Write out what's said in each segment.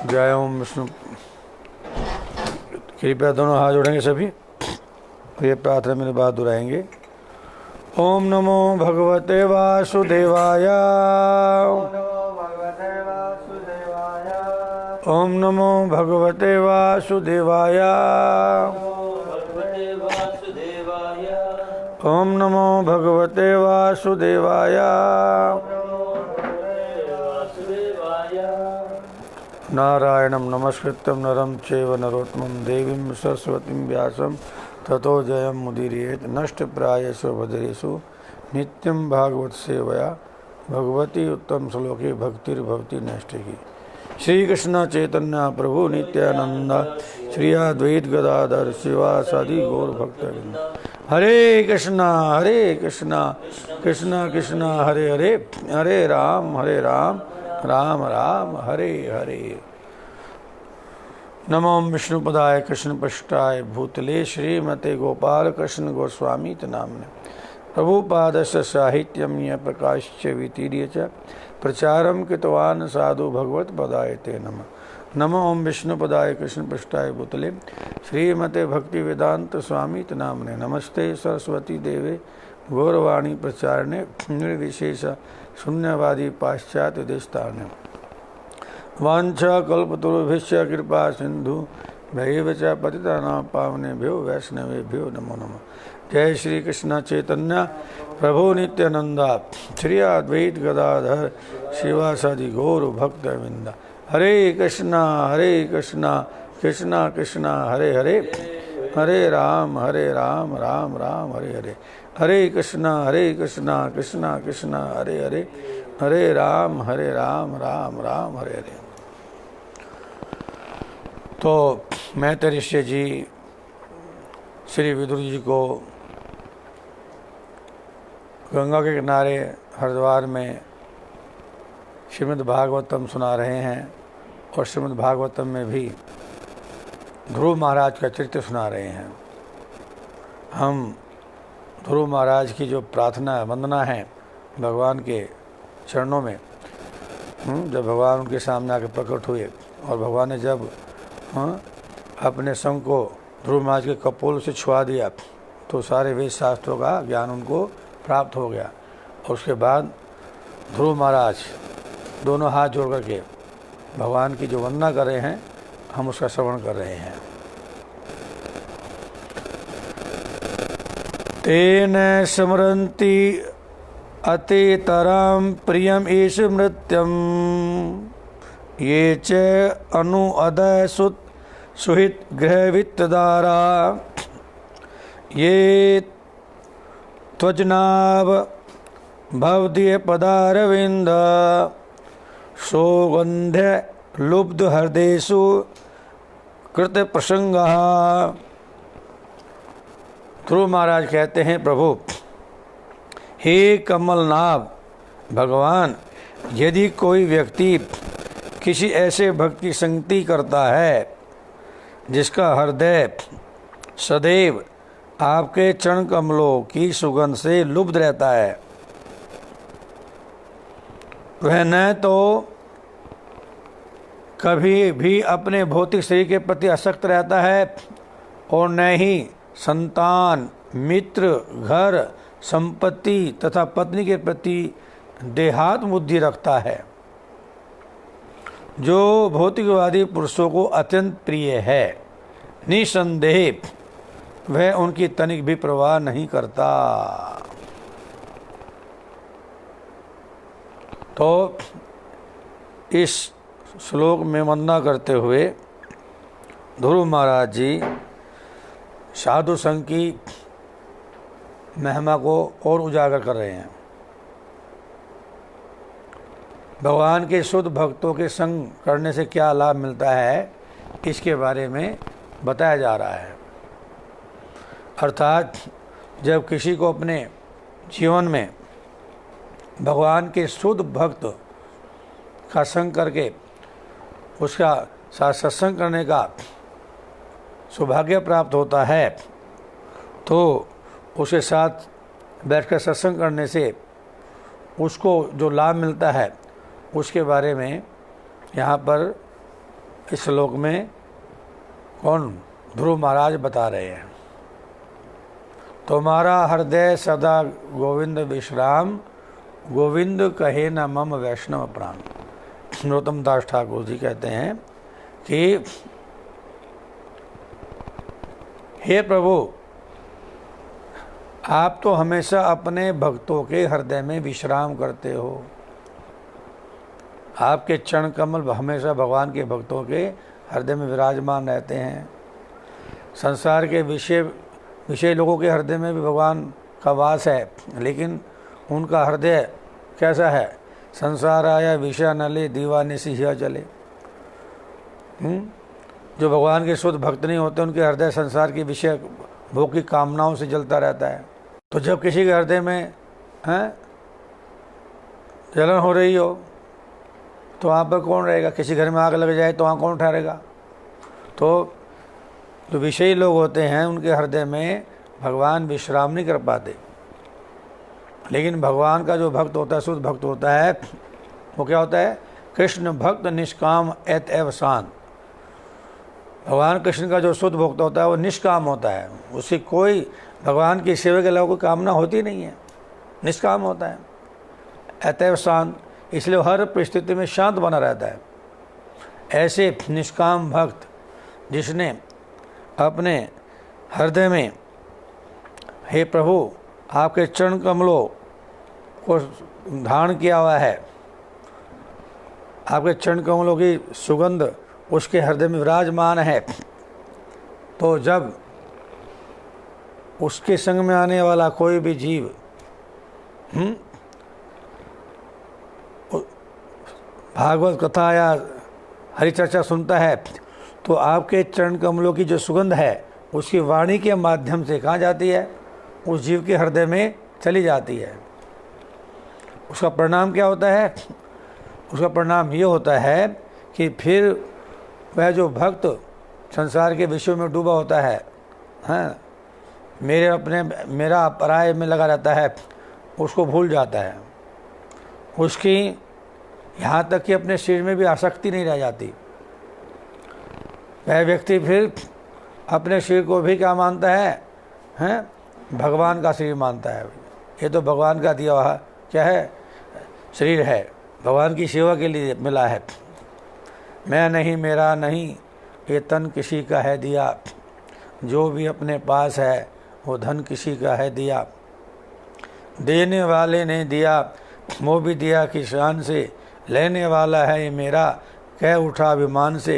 जय ओम विष्णु। कृपया दोनों हाथ जोड़ेंगे सभी, ये प्रार्थना मेरी बात दोहराएंगे। ओम नमो भगवते वासुदेवाय। ओम नमो भगवते वासुदेवाय। ओम नमो भगवते वासुदेवाय। नारायणं नमस्कृत्यं नरं चैव नरोत्तमं देवीं सरस्वतीं व्यासं ततो जयं मुदीरयेत्। नष्टप्रायेषु भद्रेषु नित्यं भागवत सेवया भगवती उत्तम श्लोके भक्तिर्भवति नैष्ठिकी। श्री कृष्ण चैतन्य प्रभु नित्यानंद श्री अद्वैत गदाधर शिवासादि गौर भक्तवृंद। हरे कृष्णा कृष्णा कृष्णा हरे हरे, हरे राम राम राम हरे हरे। नमो विष्णुपदाय कृष्णपृष्ठाय भूतले श्रीमते गोपाल कृष्ण गोस्वामी नाम्ने प्रभुपादस्य साहित्यम य प्रकाश्च वितीर्य च प्रचारं कृतवान् साधु भगवत पदाय ते नमः। नमो ओम विष्णुपदाय कृष्णपृष्ठाय भूतले श्रीमते भक्ति वेदांत स्वामी नाम्ने नमस्ते सरस्वती देवे गौरवाणी प्रचारणे निर्विशेष शून्यवादी पाश्चात्य देशतारणे। वांछा कल्पतरुभ्यश्च कृपा सिंधु भैव च पतितानां पावनेभ्यो वैष्णवेभ्यो नमो नमः। जय श्री कृष्ण चैतन्य प्रभु नित्यानंदा श्री अद्वैत गदाधर शिवासादि गौर भक्तवृंद। हरे कृष्णा कृष्णा कृष्णा हरे हरे, हरे राम राम राम हरे हरे। हरे कृष्णा कृष्णा कृष्णा हरे हरे, हरे राम राम राम हरे हरे। तो मैत्रेय ऋषि जी श्री विदुर जी को गंगा के किनारे हरिद्वार में श्रीमद् भागवतम सुना रहे हैं और श्रीमद् भागवतम में भी ध्रुव महाराज का चरित्र सुना रहे हैं। हम ध्रुव महाराज की जो प्रार्थना वंदना है भगवान के चरणों में, जब भगवान उनके सामने आकर प्रकट हुए और भगवान ने जब अपने संग को ध्रुव महाराज के कपोल से छुआ दिया तो सारे वेद शास्त्रों का ज्ञान उनको प्राप्त हो गया। और उसके बाद ध्रुव महाराज दोनों हाथ जोड़ करके भगवान की जो वंदना कर रहे हैं, हम उसका श्रवण कर रहे हैं। तेन स्मरन्ति अतितरां प्रियम ईश मृत्यम ये च अनु अदय सुहित गृह वित्तदारा ये त्वजनाभ भवदीय पदारविंद सौगंध्य लुब्ध हृदयेषु कृत प्रसंगः। ध्रुव महाराज कहते हैं, प्रभु हे कमलनाभ भगवान, यदि कोई व्यक्ति किसी ऐसे भक्त की संगति करता है जिसका हृदय सदैव आपके चरण कमलों की सुगंध से लुब्ध रहता है, वह न तो कभी भी अपने भौतिक शरीर के प्रति आसक्त रहता है और न ही संतान, मित्र, घर, संपत्ति तथा पत्नी के प्रति देहात्म बुद्धि रखता है। जो भौतिकवादी पुरुषों को अत्यंत प्रिय है, निसंदेह वह उनकी तनिक भी परवाह नहीं करता। तो इस श्लोक में वंदना करते हुए ध्रुव महाराज जी साधु संघ की महिमा को और उजागर कर रहे हैं। भगवान के शुद्ध भक्तों के संग करने से क्या लाभ मिलता है, इसके बारे में बताया जा रहा है। अर्थात जब किसी को अपने जीवन में भगवान के शुद्ध भक्त का संग करके उसका साथ सत्संग करने का सौभाग्य प्राप्त होता है, तो उसके साथ बैठकर सत्संग करने से उसको जो लाभ मिलता है उसके बारे में यहाँ पर इस श्लोक में कौन? ध्रुव महाराज बता रहे हैं। तुम्हारा हृदय सदा गोविंद विश्राम, गोविंद कहे न मम वैष्णव प्राण। नरोत्तम दास ठाकुर जी कहते हैं कि हे प्रभु, आप तो हमेशा अपने भक्तों के हृदय में विश्राम करते हो। आपके चरण कमल हमेशा भगवान के भक्तों के हृदय में विराजमान रहते हैं। संसार के विषय लोगों के हृदय में भी भगवान का वास है, लेकिन उनका हृदय कैसा है? संसार आया विषय नले, दीवाने सिया चले। जो भगवान के शुद्ध भक्त नहीं होते, उनके हृदय संसार की विषय भोग की कामनाओं से जलता रहता है। तो जब किसी के हृदय में जलन हो रही हो तो वहाँ पर कौन रहेगा? किसी घर में आग लग जाए तो वहाँ कौन ठहरेगा? तो जो विषयी लोग होते हैं उनके हृदय में भगवान विश्राम नहीं कर पाते। लेकिन भगवान का जो भक्त होता है, शुद्ध भक्त होता है, वो क्या होता है? कृष्ण भक्त निष्काम एत एव शांत। भगवान कृष्ण का जो शुद्ध भक्त होता है वो निष्काम होता है। उसकी कोई भगवान की सेवा के अलावा कोई कामना होती नहीं है, निष्काम होता है, अतएव शांत। इसलिए हर परिस्थिति में शांत बना रहता है। ऐसे निष्काम भक्त जिसने अपने हृदय में हे प्रभु आपके चरण कमलों को धारण किया हुआ है, आपके चरण कमलों की सुगंध उसके हृदय में विराजमान है, तो जब उसके संग में आने वाला कोई भी जीव भागवत कथा या हरि चर्चा सुनता है तो आपके चरण कमलों की जो सुगंध है उसकी वाणी के माध्यम से कहाँ जाती है? उस जीव के हृदय में चली जाती है। उसका परिणाम क्या होता है? उसका परिणाम ये होता है कि फिर वह जो भक्त संसार के विषयों में डूबा होता है, मेरा पराये में लगा रहता है, उसको भूल जाता है। उसकी यहाँ तक कि अपने शरीर में भी आसक्ति नहीं रह जाती। वह व्यक्ति फिर अपने शरीर को भी क्या मानता है? भगवान का शरीर मानता है। ये तो भगवान का दिया हुआ क्या है? शरीर है, भगवान की सेवा के लिए मिला है। मैं नहीं, मेरा नहीं, ये तन किसी का है दिया। जो भी अपने पास है वो धन किसी का है दिया। देने वाले ने दिया, वो भी दिया किसान से। लेने वाला है ये मेरा, कह उठा अभिमान से।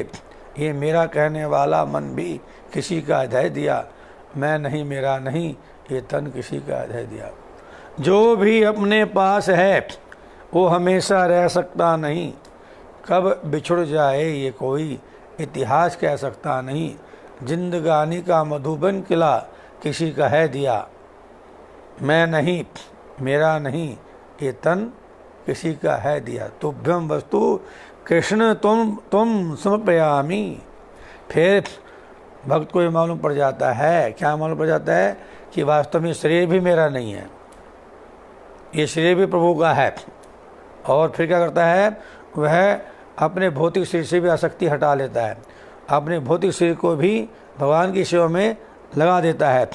ये मेरा कहने वाला मन भी किसी का है दिया। मैं नहीं, मेरा नहीं, ये तन किसी का है दिया। जो भी अपने पास है वो हमेशा रह सकता नहीं। कब बिछुड़ जाए ये कोई इतिहास कह सकता नहीं। जिंदगानी का मधुबन किला किसी का है दिया। मैं नहीं, मेरा नहीं, ये तन किसी का है दिया। तुभ्यम वस्तु कृष्ण तुम समर्पयामि। फिर भक्त को ये मालूम पड़ जाता है, क्या मालूम पड़ जाता है? कि वास्तव में शरीर भी मेरा नहीं है, ये शरीर भी प्रभु का है। और फिर क्या करता है? वह अपने भौतिक शरीर से भी आसक्ति हटा लेता है, अपने भौतिक शरीर को भी भगवान की सेवा में लगा देता है।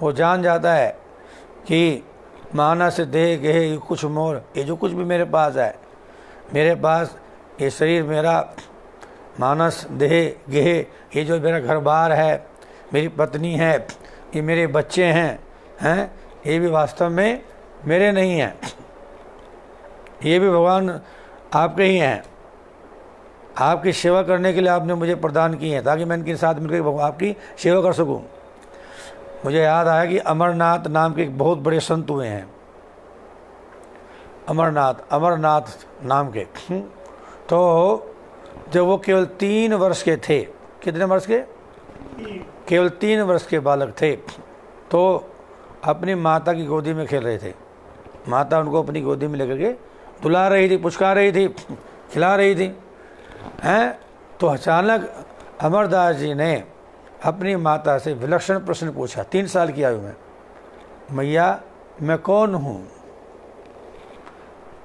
वो जान जाता है कि मानस देह गेह कुछ मोर, ये जो कुछ भी मेरे पास है, मेरे पास ये शरीर मेरा, मानस देह गेह, ये जो मेरा घर बार है, मेरी पत्नी है, ये मेरे बच्चे हैं, ये भी वास्तव में मेरे नहीं हैं, ये भी भगवान आपके ही हैं। आपकी सेवा करने के लिए आपने मुझे प्रदान किए हैं ताकि मैं इनके साथ मिलकर आपकी सेवा कर सकूं। मुझे याद आया कि अमरनाथ नाम के एक बहुत बड़े संत हुए हैं, अमरनाथ नाम के। तो जब वो केवल 3 वर्ष के थे, कितने वर्ष के? केवल 3 वर्ष के बालक थे, तो अपनी माता की गोदी में खेल रहे थे। माता उनको अपनी गोदी में लेकर के दुला रही थी, पुचकार रही थी, खिला रही थी, तो अचानक अमरदास जी ने अपनी माता से विलक्षण प्रश्न पूछा। 3 साल की आयु में, मैया मैं कौन हूँ?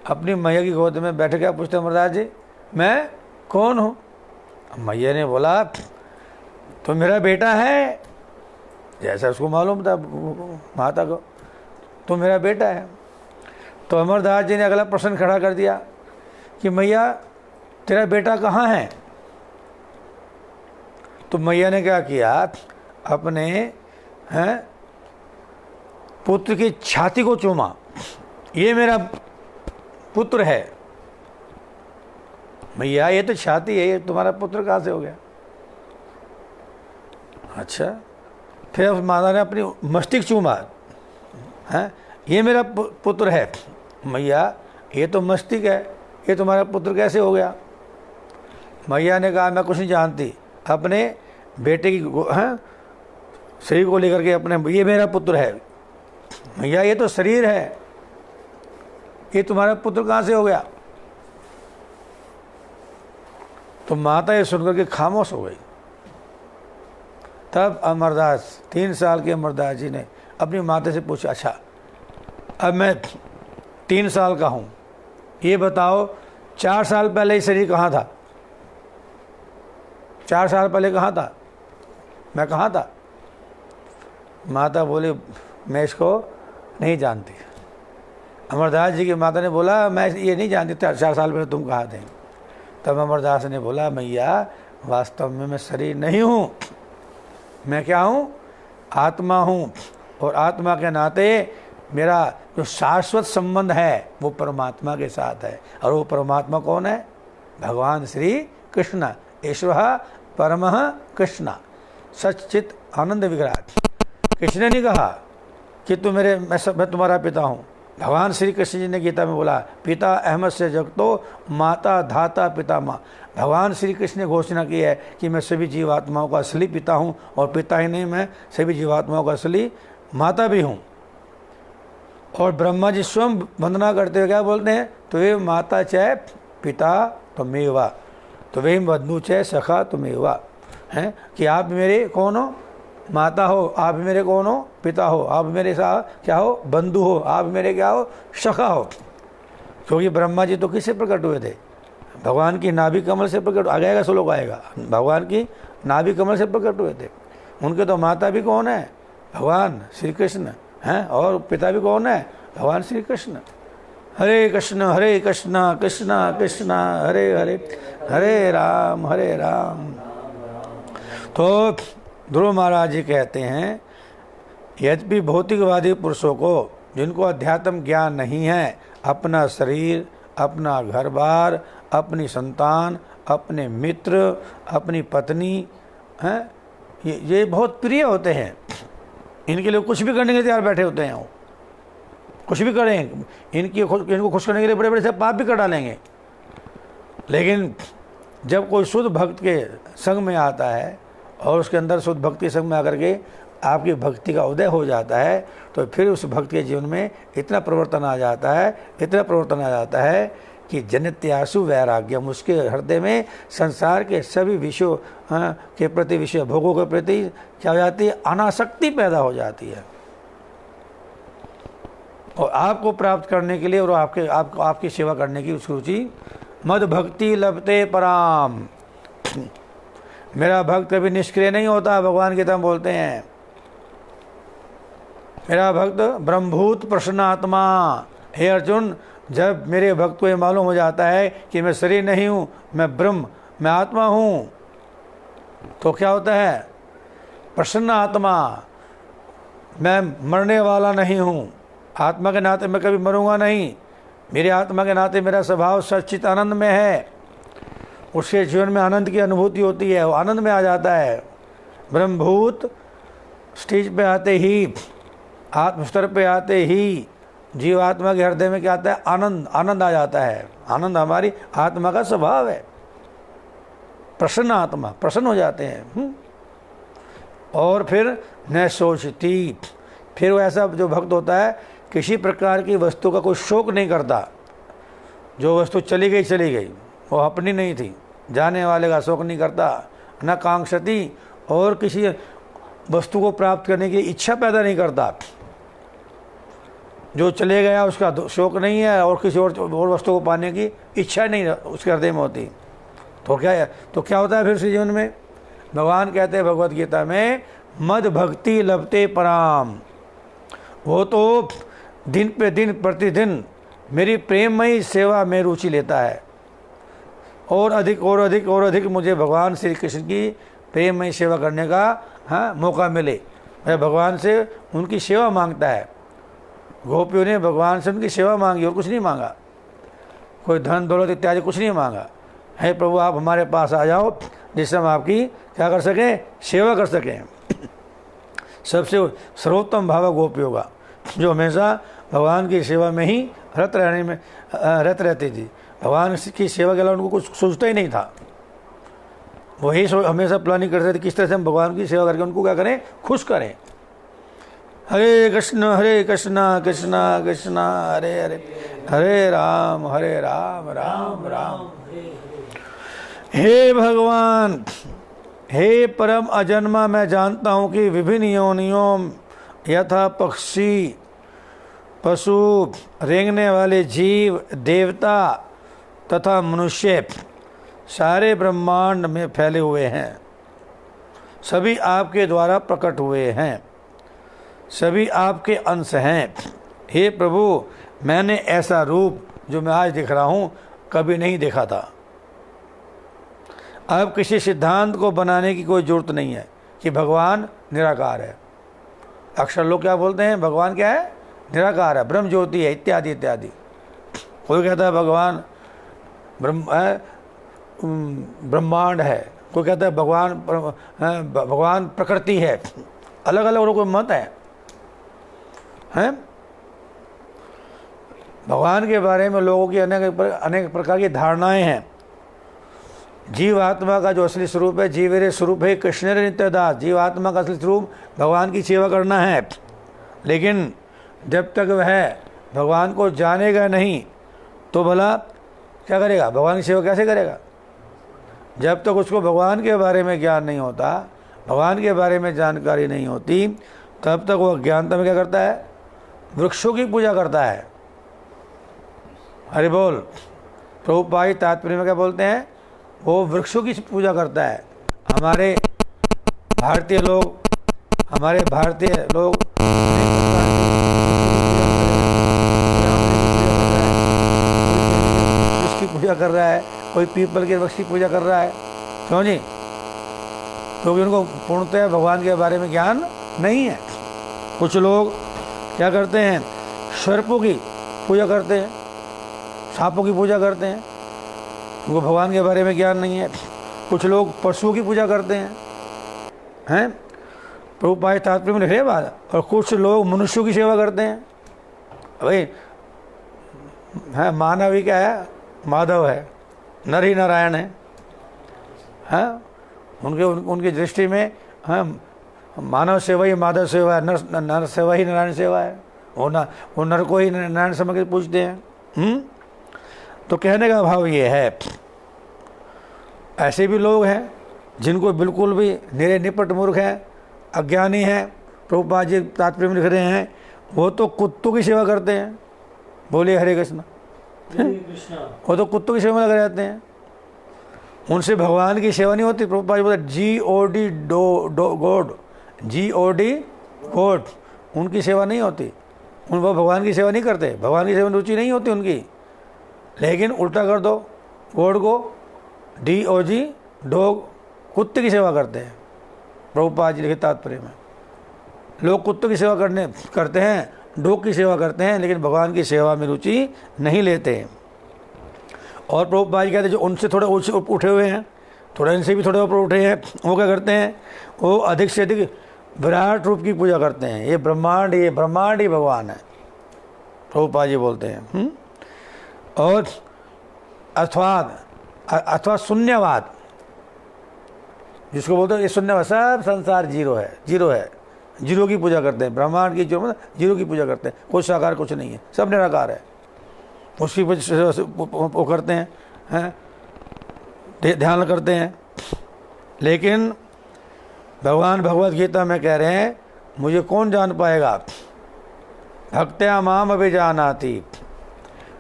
अपनी मैया की गोद में बैठ के पूछते अमरदास जी, मैं कौन हूँ? मैया ने बोला तो मेरा बेटा है, जैसा उसको मालूम था माता को, तो मेरा बेटा है। तो अमरदास जी ने अगला प्रश्न खड़ा कर दिया कि मैया तेरा बेटा कहाँ है? तो मैया ने क्या किया, अपने पुत्र की छाती को चूमा, ये मेरा पुत्र है। मैया ये तो छाती है, ये तुम्हारा पुत्र कहाँ से हो गया? अच्छा, फिर माता ने अपनी मस्तिष्क चूमा, हैं ये मेरा पुत्र है। मैया ये तो मस्तिष्क है, ये तुम्हारा पुत्र कैसे हो गया? मैया ने कहा मैं कुछ नहीं जानती, अपने बेटे की शरीर को लेकर के अपने, ये मेरा पुत्र है। मैया ये तो शरीर है, ये तुम्हारा पुत्र कहाँ से हो गया? तो माता ये सुनकर के खामोश हो गई। तब अमरदास 3 साल के अमरदास जी ने अपनी माता से पूछा, अच्छा अब मैं 3 साल का हूँ, ये बताओ 4 साल पहले ये शरीर कहाँ था? 4 साल पहले कहाँ था? मैं कहाँ था? माता बोली मैं इसको नहीं जानती। अमरदास जी की माता ने बोला मैं ये नहीं जानती 4 साल पहले तुम कहाँ थे। तब अमरदास ने बोला मैया वास्तव में मैं शरीर नहीं हूँ, मैं क्या हूँ? आत्मा हूँ, और आत्मा के नाते मेरा जो शाश्वत संबंध है वो परमात्मा के साथ है। और वो परमात्मा कौन है? भगवान श्री कृष्ण, ईश्वर परमः कृष्ण सच्चित आनंद विग्रह। कृष्ण ने कहा कि तू मेरे मैं तुम्हारा पिता हूँ। भगवान श्री कृष्ण जी ने गीता में बोला पिता अहमद से जगतो माता धाता पिता माँ। भगवान श्री कृष्ण ने घोषणा की है कि मैं सभी जीवात्माओं का असली पिता हूँ, और पिता ही नहीं मैं सभी जीवात्माओं का असली माता भी हूँ। और ब्रह्मा जी स्वयं वंदना करते हुए क्या बोलते हैं? तो वे माता च पिता त्वमेवा, तो वे बंधु च सखा त्वमेवा, हैं कि आप मेरे कौन हो? माता हो। आप मेरे कौन हो? पिता हो। आप मेरे साथ क्या हो? बंधु हो। आप मेरे क्या हो? सखा हो। क्योंकि ब्रह्मा जी तो किससे प्रकट हुए थे? भगवान की नाभि कमल से प्रकट, आ जाएगा श्लोक आएगा, भगवान की नाभि कमल से प्रकट हुए थे। उनके तो माता भी कौन है? भगवान श्री कृष्ण हैं, और पिता भी कौन है? भगवान श्री कृष्ण। हरे कृष्ण कृष्ण कृष्ण हरे हरे, हरे राम तो ध्रुव महाराज जी कहते हैं यद्यपि भौतिकवादी पुरुषों को जिनको अध्यात्म ज्ञान नहीं है, अपना शरीर, अपना घर बार, अपनी संतान, अपने मित्र, अपनी पत्नी हैं, ये बहुत प्रिय होते हैं। इनके लिए कुछ भी करने के लिए तैयार बैठे होते हैं। वो कुछ भी करें, इनको खुश करने के लिए बड़े बड़े से पाप भी कर डालेंगे। लेकिन जब कोई शुद्ध भक्त के संग में आता है और उसके अंदर शुद्ध भक्ति संग में आकर के आपकी भक्ति का उदय हो जाता है, तो फिर उस भक्त के जीवन में इतना परिवर्तन आ जाता है कि जनित्यासु वैराग्यम, उसके हृदय में संसार के सभी विषयों के प्रति, विषय भोगों के प्रति क्या हो जाती है? अनासक्ति पैदा हो जाती है। और आपको प्राप्त करने के लिए और आपकी सेवा करने की रुचि, मद भक्ति लभते पराम। मेरा भक्त कभी निष्क्रिय नहीं होता। भगवान गीता में बोलते हैं मेरा भक्त ब्रह्मभूत प्रसन्नात्मा। हे अर्जुन, जब मेरे भक्त को ये मालूम हो जाता है कि मैं शरीर नहीं हूँ, मैं ब्रह्म, मैं आत्मा हूँ, तो क्या होता है? प्रसन्न आत्मा। मैं मरने वाला नहीं हूँ, आत्मा के नाते मैं कभी मरूंगा नहीं। मेरे आत्मा के नाते मेरा स्वभाव सच्चित आनंद में है। उसके जीवन में आनंद की अनुभूति होती है, वो आनंद में आ जाता है। ब्रह्मभूत स्टेज पे आते ही, आत्मस्तर पे आते ही जीवात्मा के हृदय में क्या आता है? आनंद आ जाता है। आनंद हमारी आत्मा का स्वभाव है। प्रसन्न आत्मा, प्रसन्न हो जाते हैं। और फिर न सोचती, फिर वो ऐसा जो भक्त होता है किसी प्रकार की वस्तु का कोई शोक नहीं करता। जो वस्तु चली गई, वो अपनी नहीं थी, जाने वाले का शोक नहीं करता। न कांक्षती, और किसी वस्तु को प्राप्त करने की इच्छा पैदा नहीं करता। जो चले गया उसका शोक नहीं है, और किसी और वस्तु को पाने की इच्छा नहीं उसके हृदय में होती। तो क्या होता है फिर से जीवन में? भगवान कहते हैं भगवत गीता में, मद भक्ति लभते पराम। वो तो दिन पे दिन प्रतिदिन मेरी प्रेममयी सेवा में रुचि लेता है, और अधिक और अधिक और अधिक मुझे भगवान श्री कृष्ण की प्रेममयी सेवा करने का मौका मिले। वह भगवान से उनकी सेवा मांगता है। गोपियों ने भगवान से उनकी सेवा मांगी और कुछ नहीं मांगा, कोई धन दौलत इत्यादि कुछ नहीं मांगा। हे प्रभु, आप हमारे पास आ जाओ जिससे हम आपकी क्या कर सकें? सेवा कर सकें। सबसे सर्वोत्तम भाव गोपियों का, जो हमेशा भगवान की सेवा में ही रत रहती थी। भगवान की सेवा के अलावा उनको कुछ सोचता ही नहीं था। वही हमेशा प्लानिंग करते थे किस तरह से हम भगवान की सेवा करके उनको क्या करें? खुश करें। हरे कृष्ण कृष्ण कृष्ण हरे हरे, हरे राम राम राम। हे भगवान, हे परम अजन्मा, मैं जानता हूँ कि विभिन्न योनियों यथा पक्षी, पशु, रेंगने वाले जीव, देवता तथा मनुष्य सारे ब्रह्मांड में फैले हुए हैं। सभी आपके द्वारा प्रकट हुए हैं, सभी आपके अंश हैं। हे प्रभु, मैंने ऐसा रूप जो मैं आज दिख रहा हूँ कभी नहीं देखा था। अब किसी सिद्धांत को बनाने की कोई ज़रूरत नहीं है कि भगवान निराकार है। अक्सर लोग क्या बोलते हैं? भगवान क्या है? निराकार है, ब्रह्म ज्योति है, इत्यादि इत्यादि। कोई कहता है भगवान ब्रह्मांड है, कोई कहता है भगवान प्रकृति है। अलग अलग लोगों के मत हैं। भगवान के बारे में लोगों की अनेक प्रकार की धारणाएं हैं। जीवात्मा का जो असली स्वरूप है, जीवेरे स्वरूप है कृष्ण नित्यदास। जीवात्मा का असली स्वरूप भगवान की सेवा करना है। लेकिन जब तक वह भगवान को जानेगा नहीं तो भला क्या करेगा? भगवान की सेवा कैसे करेगा? जब तक उसको भगवान के बारे में ज्ञान नहीं होता, भगवान के बारे में जानकारी नहीं होती, तब तक वह अज्ञानता में क्या करता है? वृक्षों की पूजा करता है। हरि बोल। प्रभुपाद तात्पर्य में क्या बोलते हैं? वो वृक्षों की पूजा करता है। हमारे भारतीय लोग उसकी पूजा कर रहा है, कोई पीपल के वृक्ष की पूजा कर रहा है। क्यों जी? क्योंकि उनको पूर्णतः भगवान के बारे में ज्ञान नहीं है। कुछ लोग क्या करते हैं? सर्पों की पूजा करते हैं, सांपों की पूजा करते हैं, उनको भगवान के बारे में ज्ञान नहीं है। कुछ लोग पशुओं की पूजा करते हैं। प्रभुपाद तात्पर्य में लिख रहे बात। और कुछ लोग मनुष्यों की सेवा करते हैं। भाई मानव ही क्या है? माधव है, नर ही नारायण है। उनकी दृष्टि में मानव सेवा ही माधव सेवा है, नर सेवा ही नारायण सेवा है। वो नर को ही नारायण समझ के पूछते हैं। तो कहने का भाव ये है, ऐसे भी लोग हैं जिनको बिल्कुल भी निरे निपट मूर्ख हैं, अज्ञानी हैं। प्रभुपाद जी तात्पर्य में लिख रहे हैं, वो तो कुत्तों की सेवा करते हैं। बोलिए हरे कृष्ण। वो तो कुत्तों की सेवा में लगे रहते हैं, उनसे भगवान की सेवा नहीं होती। प्रभुपाद जी बोलते GOD गॉड, उनकी सेवा नहीं होती। वो भगवान की सेवा नहीं करते, भगवान की सेवा में रुचि नहीं होती उनकी। लेकिन उल्टा कर दो, गॉड को DOG डॉग, कुत्ते की सेवा करते हैं। प्रभुपाद जी लिखे तात्पर्य में, लोग कुत्तों की सेवा करते हैं, डॉग की सेवा करते हैं, लेकिन भगवान की सेवा में रुचि नहीं लेते। और प्रभुपाद जी कहते हैं जो उनसे थोड़े उठे हुए हैं, थोड़ा इनसे भी थोड़े ऊपर उठे हैं, वो क्या करते हैं? वो अधिक से अधिक विराट रूप की पूजा करते हैं। ये ब्रह्मांड ही भगवान है, प्रभुपाद जी बोलते हैं। और अथवा शून्यवाद, जिसको बोलते हैं ये शून्यवाद, सब संसार जीरो है, जीरो की पूजा करते हैं। ब्रह्मांड की जीरो की पूजा करते हैं, कोई साकार कुछ नहीं है, सब निराकार है, उसकी वो करते हैं, ध्यान करते हैं। लेकिन भगवान भगवत गीता में कह रहे हैं, मुझे कौन जान पाएगा? भक्त्या माम अभिजानाति।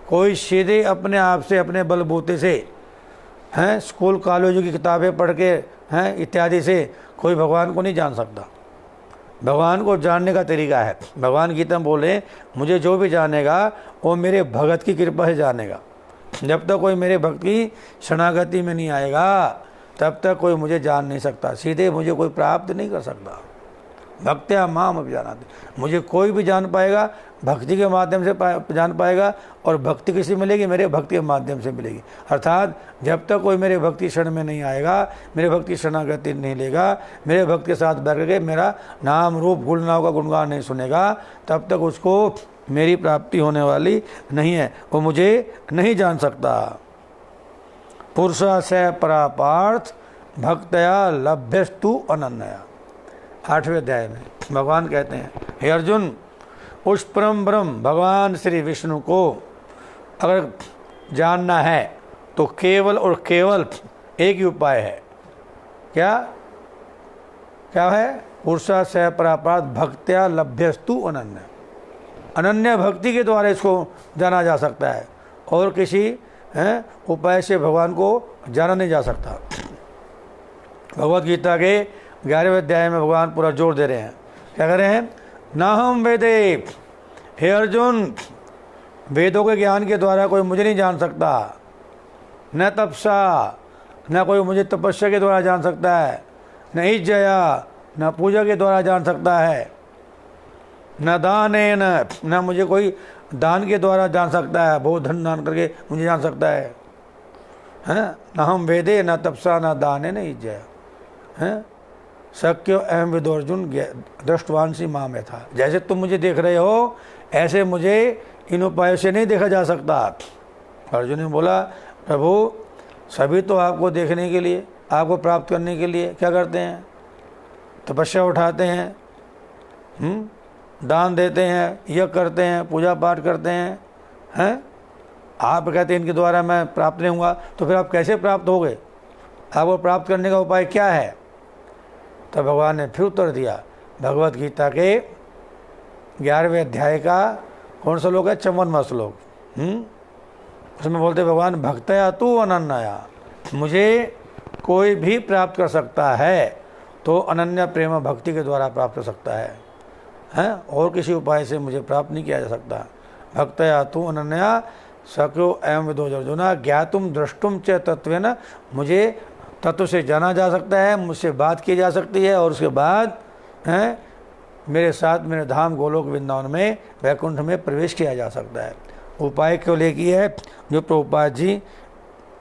कोई सीधे अपने आप से, अपने बलबूते से हैं, स्कूल कॉलेजों की किताबें पढ़ के हैं इत्यादि से कोई भगवान को नहीं जान सकता। भगवान को जानने का तरीका है। भगवान गीता में बोले मुझे जो भी जानेगा वो मेरे भगत की कृपा से जानेगा। जब तक कोई मेरे भक्त की शरणागति में नहीं आएगा तब तक कोई मुझे जान नहीं सकता, सीधे मुझे कोई प्राप्त नहीं कर सकता। भक्त्या माम अभिजानाति, मुझे कोई भी जान पाएगा भक्ति के माध्यम से जान पाएगा। और भक्ति किसी मिलेगी? मेरे भक्ति के माध्यम से मिलेगी। अर्थात जब तक कोई मेरे भक्ति शरण में नहीं आएगा, मेरे भक्ति शरणागति नहीं लेगा, मेरे भक्त के साथ बैठ के मेरा नाम रूप गुणनाम का गुणगान नहीं सुनेगा, तब तक उसको मेरी प्राप्ति होने वाली नहीं है, वो मुझे नहीं जान सकता। पुरुषा से परापार्थ भक्तया लभ्यस्तु अनन्या। 8वें अध्याय में भगवान कहते हैं, हे अर्जुन, उस परम ब्रह्म भगवान श्री विष्णु को अगर जानना है तो केवल और केवल एक ही उपाय है। क्या क्या है? पुरुषा से परापार्थ भक्त्या लभ्यस्तु अनन्या। अनन्य भक्ति के द्वारा इसको जाना जा सकता है, और किसी उपाय से भगवान को जाना नहीं जा सकता। भगवद गीता के 11वें अध्याय में भगवान पूरा जोर दे रहे हैं। क्या कर रहे हैं? ना हम वेदे, हे अर्जुन, वेदों के ज्ञान के द्वारा कोई मुझे नहीं जान सकता। न तपसा, न कोई मुझे तपस्या के द्वारा जान सकता है। न इज्जया, न पूजा के द्वारा जान सकता है। न दानेन, न मुझे कोई दान के द्वारा जान सकता है, बहुत धन दान करके मुझे जान सकता है। न हम वेदे न तपसा न दाने न इज्जया। हैं शक्यो अहम विदो अर्जुन दृष्टवांसी माँ में था। जैसे तुम मुझे देख रहे हो ऐसे मुझे इन उपायों से नहीं देखा जा सकता। अर्जुन ने बोला, प्रभु सभी तो आपको देखने के लिए, आपको प्राप्त करने के लिए क्या करते हैं? तपस्या उठाते हैं, दान देते हैं, यज्ञ करते हैं, पूजा पाठ करते हैं। आप कहते हैं इनके द्वारा मैं प्राप्त नहीं होगा, तो फिर आप कैसे प्राप्त होगे? आपको प्राप्त करने का उपाय क्या है? तो भगवान ने फिर उत्तर दिया। भगवत गीता के 11वें अध्याय का कौन सा श्लोक है? 54वां श्लोक। उसमें बोलते भगवान, भक्तया तू अनन्या, मुझे कोई भी प्राप्त कर सकता है तो अनन्य प्रेम भक्ति के द्वारा प्राप्त कर सकता है, और किसी उपाय से मुझे प्राप्त नहीं किया जा सकता। भक्तया तू अनन्या सक्यो एवं विदो अर्जुना ज्ञातुम दृष्टुम च तत्वेन, मुझे तत्व से जाना जा सकता है, मुझसे बात की जा सकती है, और उसके बाद मेरे साथ मेरे धाम गोलोक वृंदावन में वैकुंठ में प्रवेश किया जा सकता है। उपाय क्यों लेकी है जो प्रभुपाद जी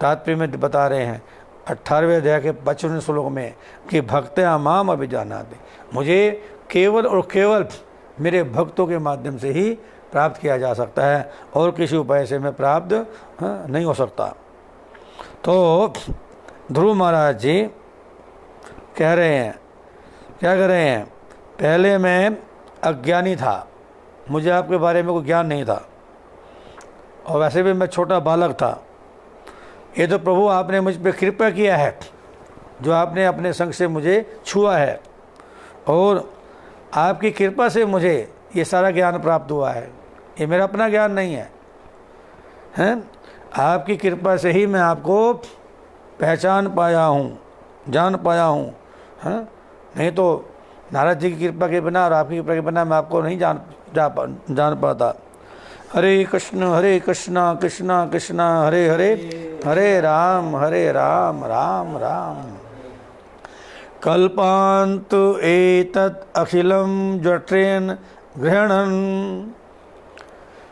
तात्पर्य में बता रहे हैं 18वें अध्याय के 55वें श्लोक में कि भक्त्या माम अभिजानाति, मुझे केवल और केवल मेरे भक्तों के माध्यम से ही प्राप्त किया जा सकता है, और किसी उपाय से मैं प्राप्त नहीं हो सकता। तो ध्रुव महाराज जी कह रहे हैं, क्या कह रहे हैं? पहले मैं अज्ञानी था, मुझे आपके बारे में कोई ज्ञान नहीं था, और वैसे भी मैं छोटा बालक था। ये तो प्रभु आपने मुझ पर कृपा किया है, जो आपने अपने संग से मुझे छुआ है, और आपकी कृपा से मुझे ये सारा ज्ञान प्राप्त हुआ है। ये मेरा अपना ज्ञान नहीं है, आपकी कृपा से ही मैं आपको पहचान पाया हूँ, जान पाया हूँ। नहीं तो नारद जी की कृपा के बिना और आपकी कृपा के बिना मैं आपको नहीं जान पाता। हरे कृष्ण कृष्ण कृष्ण हरे हरे, हरे राम राम राम। कल्पांत एतत् अखिलम जठरेन गृहणन्,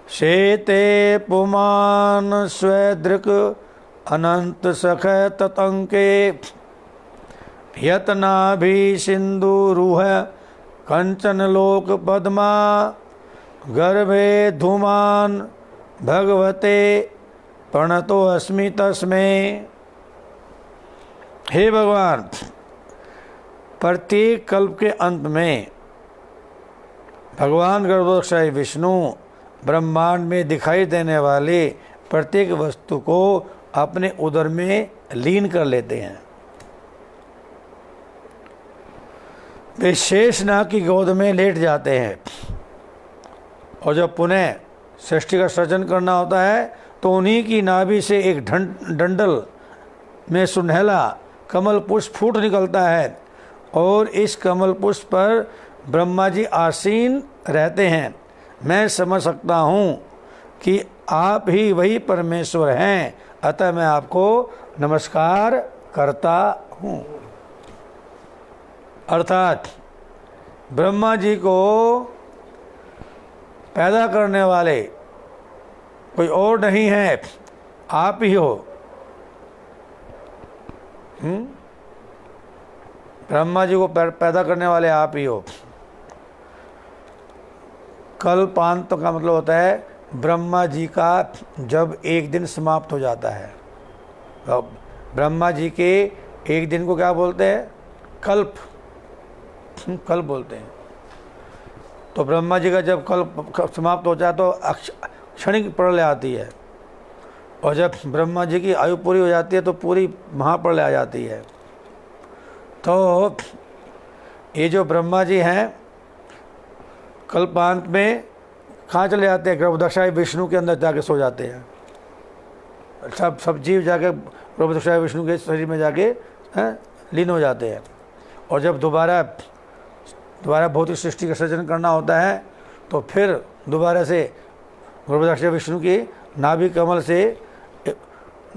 शेते पुमान स्वदृक् अनंत सख ततंके, यतनाभि सिंधुरुह कंचन लोक पद्मा, गर्भे धूमान भगवते प्रणतो अस्मि तस्मै। हे भगवान, प्रत्येक कल्प के अंत में भगवान गर्भोदक विष्णु ब्रह्मांड में दिखाई देने वाले प्रत्येक वस्तु को अपने उदर में लीन कर लेते हैं। वे शेषनाग की गोद में लेट जाते हैं, और जब पुनः सृष्टि का सृजन करना होता है तो उन्हीं की नाभि से एक डंडल में सुनहला कमल पुष्प फूट निकलता है और इस कमल पुष्प पर ब्रह्मा जी आसीन रहते हैं। मैं समझ सकता हूँ कि आप ही वही परमेश्वर हैं, अतः मैं आपको नमस्कार करता हूँ। अर्थात ब्रह्मा जी को पैदा करने वाले कोई और नहीं है, आप ही हो। ब्रह्मा जी को पैदा करने वाले आप ही हो। कल्पांत का मतलब होता है ब्रह्मा जी का जब एक दिन समाप्त हो जाता है। ब्रह्मा जी के एक दिन को क्या बोलते हैं? कल्प बोलते हैं। तो ब्रह्मा जी का जब कल्प समाप्त हो जाए तो क्षणिक प्रलय आती है, और जब ब्रह्मा जी की आयु पूरी हो जाती है तो पूरी महाप्रलय आ जाती है। तो ये जो ब्रह्मा जी हैं कल्पांत में कहाँ चले जाते हैं? गर्भदशाई विष्णु के अंदर जाके सो जाते हैं। सब जीव जाके गर्भदशाई विष्णु के शरीर में जाके लीन हो जाते हैं। और जब दोबारा भौतिक सृष्टि का सृजन करना होता है तो फिर दोबारा से गर्भदशाई विष्णु की नाभि कमल से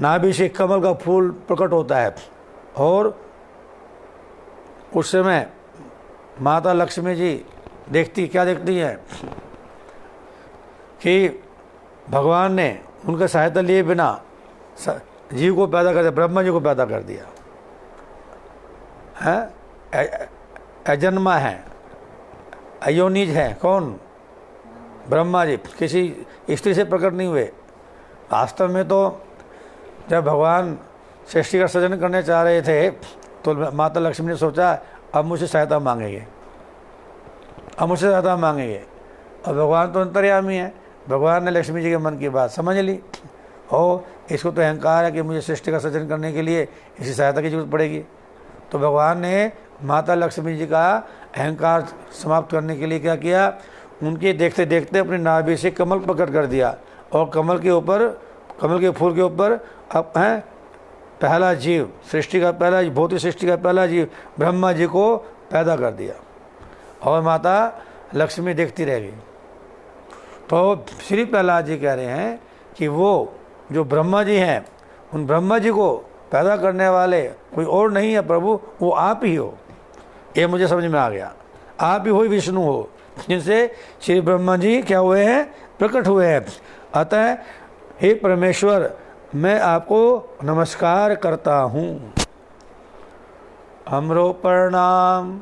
नाभि से कमल का फूल प्रकट होता है। और उस समय माता लक्ष्मी जी क्या देखती हैं कि भगवान ने उनका सहायता लिए बिना जीव को पैदा कर दिया, ब्रह्मा जी को पैदा कर दिया है। अजन्मा है, अयोनिज है। कौन? ब्रह्मा जी किसी स्त्री से प्रकट नहीं हुए। वास्तव में तो जब भगवान सृष्टि का सृजन करने चाह रहे थे तो माता लक्ष्मी ने सोचा अब मुझसे सहायता मांगेंगे, और भगवान तो अंतर्यामी है। भगवान ने लक्ष्मी जी के मन की बात समझ ली। इसको तो अहंकार है कि मुझे सृष्टि का सृजन करने के लिए इसी सहायता की जरूरत पड़ेगी। तो भगवान ने माता लक्ष्मी जी का अहंकार समाप्त करने के लिए क्या किया? उनके देखते देखते अपनी नाभि से कमल प्रकट कर दिया, और कमल के फूल के ऊपर अब है पहला जीव, भौतिक सृष्टि का पहला जीव ब्रह्मा जी को पैदा कर दिया। और माता लक्ष्मी देखती रह गई। तो श्री प्रहलाद जी कह रहे हैं कि वो जो ब्रह्मा जी हैं, उन ब्रह्मा जी को पैदा करने वाले कोई और नहीं है प्रभु, वो आप ही हो। ये मुझे समझ में आ गया। आप ही हो, विष्णु हो, जिनसे श्री ब्रह्मा जी क्या हुए हैं? प्रकट हुए हैं। अतः हे परमेश्वर, मैं आपको नमस्कार करता हूँ। हमरो प्रणाम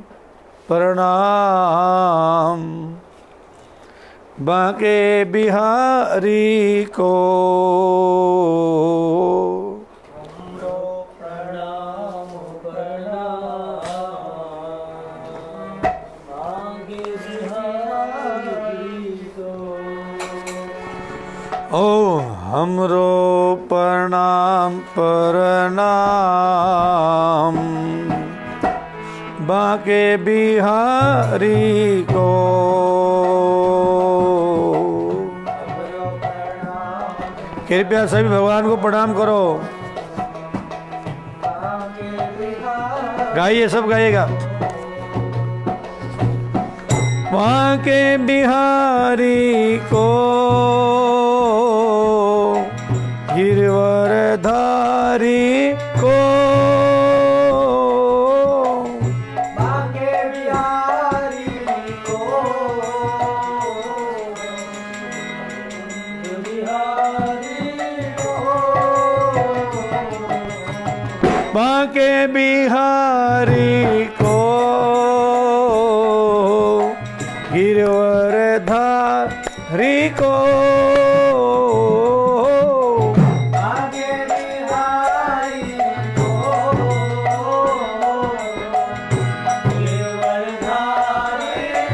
बांके बिहारी को, ओ हमरो प्रणाम बांके बिहारी को। कृपया सभी भगवान को प्रणाम करो। गाइए, सब गाइएगा। बांके बिहारी को गिरवरधारी को, बांके बिहारी को बांके बिहारी को गिरवरधारी को, बांके बिहारी को गिरवरधारी को।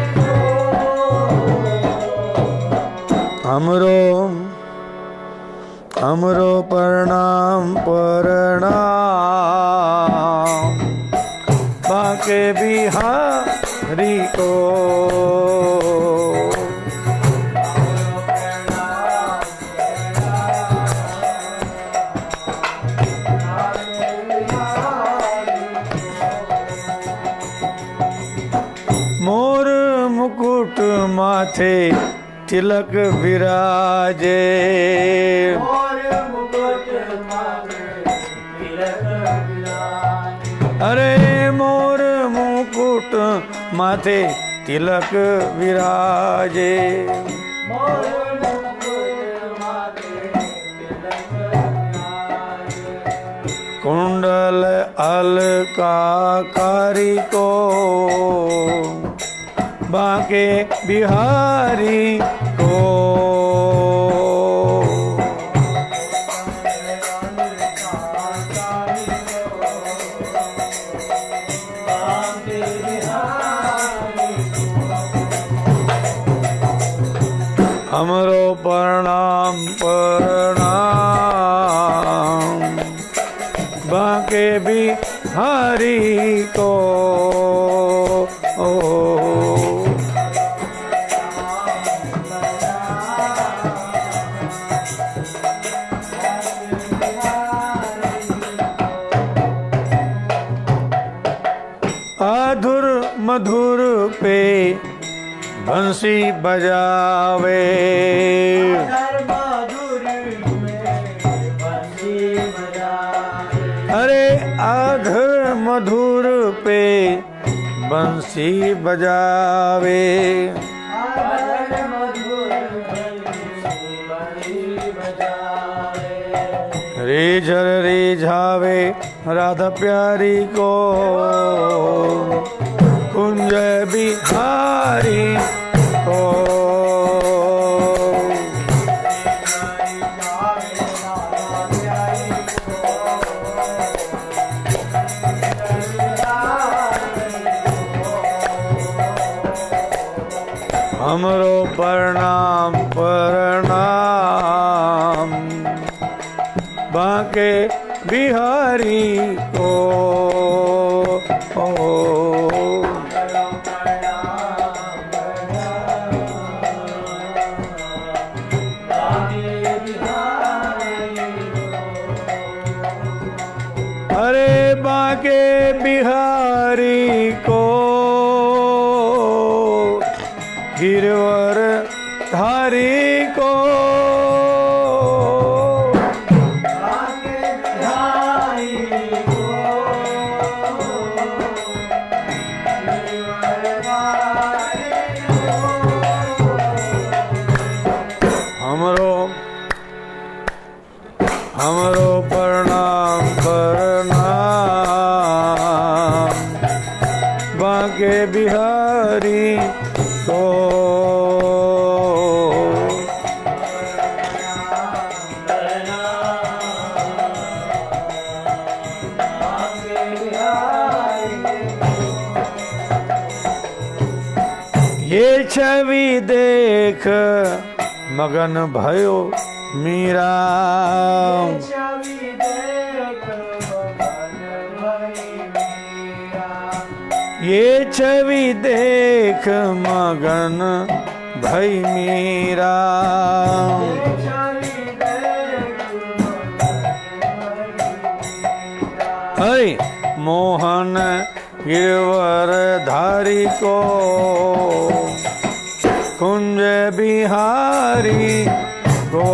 हमरो प्रणाम बांके बिहारी को। माथे तिलक विराजे। अरे मोर मुकुट माथे तिलक विराजे। कुंडल अलंकारी को बांके बिहारी को। हमरो प्रणाम प्रणाम बांके बिहारी को। आधुर मधुर पे बंसी बजावे। अरे आधर मधुर पे बंसी बजावे। रेझर रेझावे राधा प्यारी को। कुंज बिहारी को। हमरो प्रणाम प्रणाम बांके बिहारी को। अरे बांके बिहारी को गिरवर धारी को। हमरो प्रणाम प्रणाम बांके बिहारी को। ये छवि देख मगन भयो मीरा। ये छवि देख मगन भई मीरा। हरि मोहन गिरवर धारी को। कुंज बिहारी को।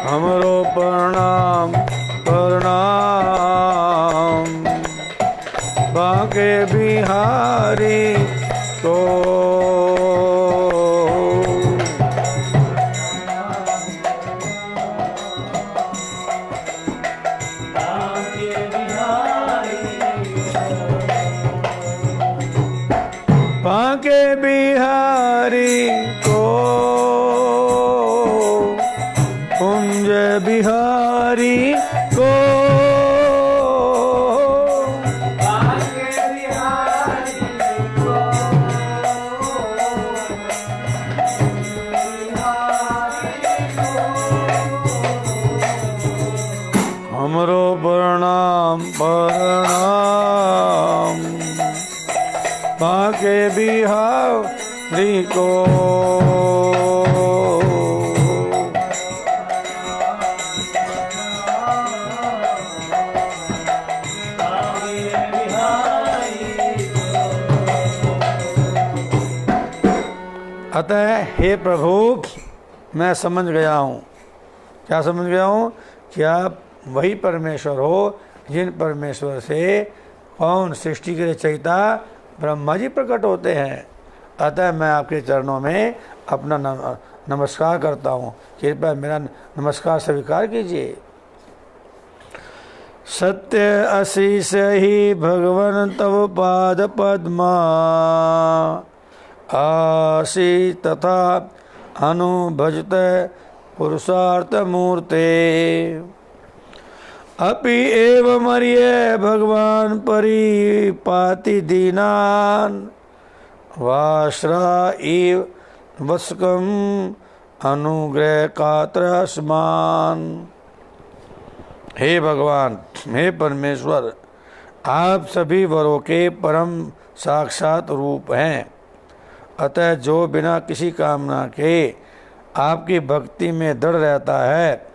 हमरो प्रणाम प्रणाम बांके बिहारी को। बांके बिहारी को। कुंज बिहारी को। हमरो प्रणाम प्रणाम बांके बिहारी हरि को। अतः हे प्रभु, मैं समझ गया हूँ। क्या समझ गया हूँ? कि आप वही परमेश्वर हो जिन परमेश्वर से कौन सृष्टि के रचयिता ब्रह्मा जी प्रकट होते हैं। अतः मैं आपके चरणों में अपना नमस्कार करता हूँ, कृपया मेरा नमस्कार स्वीकार कीजिए। सत्य आशीष ही भगवन तव पाद पद्मा, आशी तथा अनुभजत पुरुषार्थ मूर्ते। अपि एव मर्ये भगवान परिपाति दीनान्, वाश्रा इव वस्कम अनुग्रह कात्रस्मान। हे भगवान, हे परमेश्वर, आप सभी वरों के परम साक्षात रूप हैं। अतः जो बिना किसी कामना के आपकी भक्ति में दृढ़ रहता है,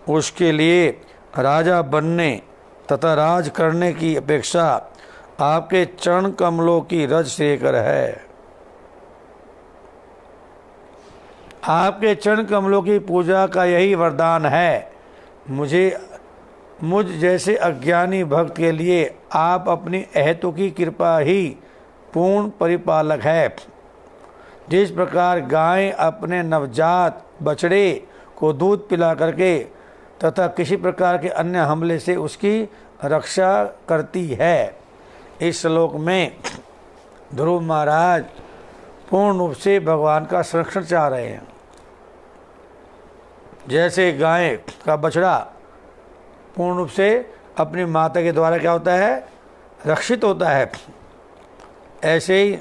उसके लिए राजा बनने तथा राज करने की अपेक्षा आपके चरण कमलों की रज श्रेयकर है। आपके चरण कमलों की पूजा का यही वरदान है। मुझ जैसे अज्ञानी भक्त के लिए आप अपनी अहेतु की कृपा ही पूर्ण परिपालक है। जिस प्रकार गाय अपने नवजात बछड़े को दूध पिला करके तथा किसी प्रकार के अन्य हमले से उसकी रक्षा करती है, इस श्लोक में ध्रुव महाराज पूर्ण रूप से भगवान का संरक्षण चाह रहे हैं। जैसे गाय का बछड़ा पूर्ण रूप से अपनी माता के द्वारा क्या होता है? रक्षित होता है। ऐसे ही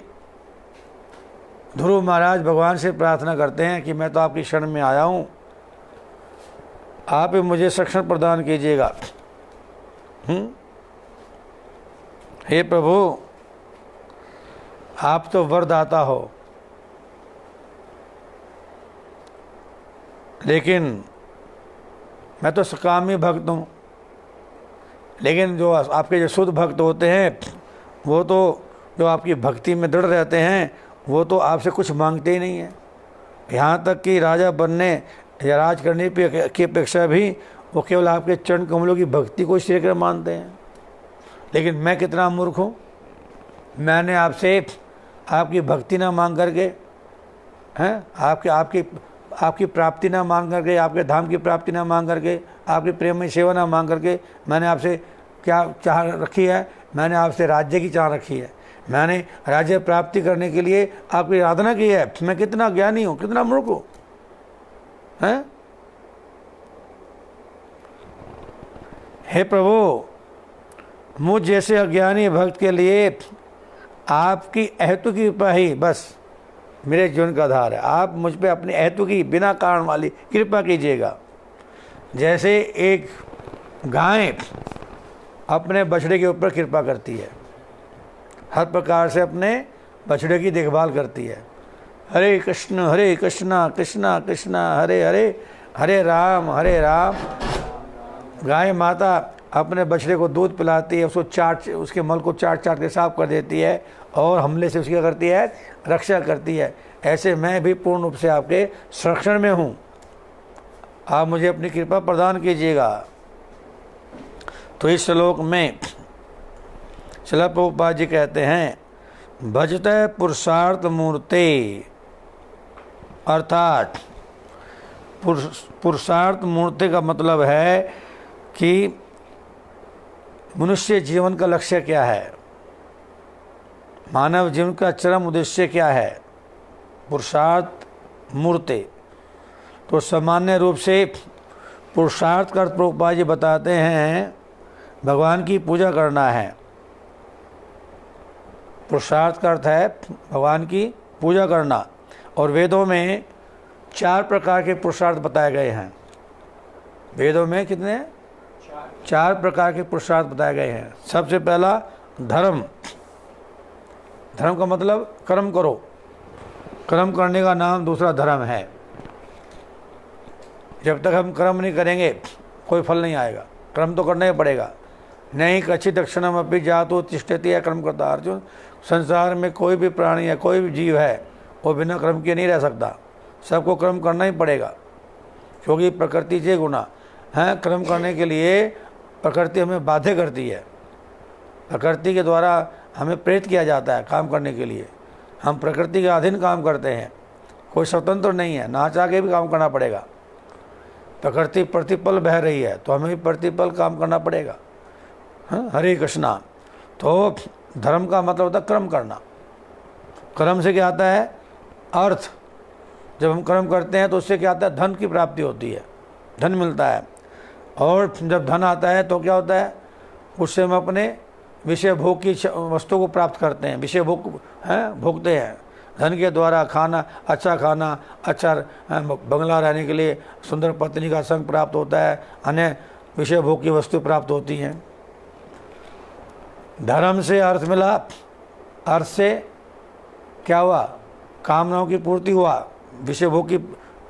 ध्रुव महाराज भगवान से प्रार्थना करते हैं कि मैं तो आपकी शरण में आया हूँ, आप ही मुझे संरक्षण प्रदान कीजिएगा। हे प्रभु, आप तो वरदाता हो, लेकिन मैं तो सकामी भक्त हूँ। लेकिन जो आपके जो शुद्ध भक्त होते हैं, वो तो जो आपकी भक्ति में दृढ़ रहते हैं, वो तो आपसे कुछ मांगते ही नहीं है। यहाँ तक कि राजा बनने या राज करने की अपेक्षा भी वो केवल आपके चरण कमलों की भक्ति को श्रेय मानते हैं। लेकिन मैं कितना मूर्ख हूँ, मैंने आपसे आपकी भक्ति ना मांग करके आपकी प्राप्ति ना मांग करके, आपके धाम की प्राप्ति ना मांग करके, आपकी प्रेम में सेवा ना मांग करके मैंने आपसे क्या चाह रखी है? मैंने आपसे राज्य की चाह रखी है। मैंने राज्य प्राप्ति करने के लिए आपकी आराधना की है। मैं कितना ज्ञानी हूँ, कितना मूर्ख हूँ, हैं? हे प्रभु, मुझ जैसे अज्ञानी भक्त के लिए आपकी अहेतु की कृपा ही बस मेरे जीवन का आधार है। आप मुझ पे अपनी अहेतु की बिना कारण वाली कृपा कीजिएगा। जैसे एक गाय अपने बछड़े के ऊपर कृपा करती है, हर प्रकार से अपने बछड़े की देखभाल करती है। हरे कृष्ण कृष्णा कृष्णा हरे हरे, हरे राम गाय माता अपने बछड़े को दूध पिलाती है, उसके मल को चाट के साफ कर देती है और हमले से उसकी करती है, रक्षा करती है। ऐसे मैं भी पूर्ण रूप से आपके संरक्षण में हूँ। आप मुझे अपनी कृपा प्रदान कीजिएगा। तो इस श्लोक में श्रील प्रभुपाद जी कहते हैं, भजते पुरुषार्थ मूर्ते, अर्थात पुरुषार्थ मूर्ति का मतलब है कि मनुष्य जीवन का लक्ष्य क्या है, मानव जीवन का चरम उद्देश्य क्या है, पुरुषार्थ मूर्ति। तो सामान्य रूप से पुरुषार्थ का अर्थ प्रभुपाद जी बताते हैं भगवान की पूजा करना है। पुरुषार्थ का अर्थ है भगवान की पूजा करना। और वेदों में 4 प्रकार के पुरुषार्थ बताए गए हैं। वेदों में कितने? 4 प्रकार के पुरुषार्थ बताए गए हैं। सबसे पहला धर्म। धर्म का मतलब कर्म करो, कर्म करने का नाम दूसरा धर्म है। जब तक हम कर्म नहीं करेंगे कोई फल नहीं आएगा, कर्म तो करना ही पड़ेगा। नहीं कच्छि दक्षिणम अपि जातो तिष्ठति है कर्म करता। अर्जुन, संसार में कोई भी प्राणी है, कोई भी जीव है, वो बिना कर्म किए नहीं रह सकता, सबको कर्म करना ही पड़ेगा, क्योंकि प्रकृति जे गुना है। कर्म करने के लिए प्रकृति हमें बाध्य करती है, प्रकृति के द्वारा हमें प्रेरित किया जाता है काम करने के लिए। हम प्रकृति के अधीन काम करते हैं, कोई स्वतंत्र नहीं है, ना चाह के भी काम करना पड़ेगा। प्रकृति प्रतिपल बह रही है तो हमें भी प्रतिपल काम करना पड़ेगा। हाँ, हरे कृष्णा। तो धर्म का मतलब होता है कर्म करना। कर्म से क्या आता है? अर्थ। जब हम कर्म करते हैं तो उससे क्या आता है? धन की प्राप्ति होती है, धन मिलता है। और जब धन आता है तो क्या होता है? उससे हम अपने विषय भोग की वस्तु को प्राप्त करते हैं, विषय भोग भोगते हैं। धन के द्वारा खाना, अच्छा बंगला रहने के लिए सुंदर पत्नी का संग प्राप्त होता है, अन्य विषय भोग की वस्तु प्राप्त होती हैं। धर्म से अर्थ मिला, अर्थ से क्या हुआ? कामनाओं की पूर्ति हुआ, विषय भोग की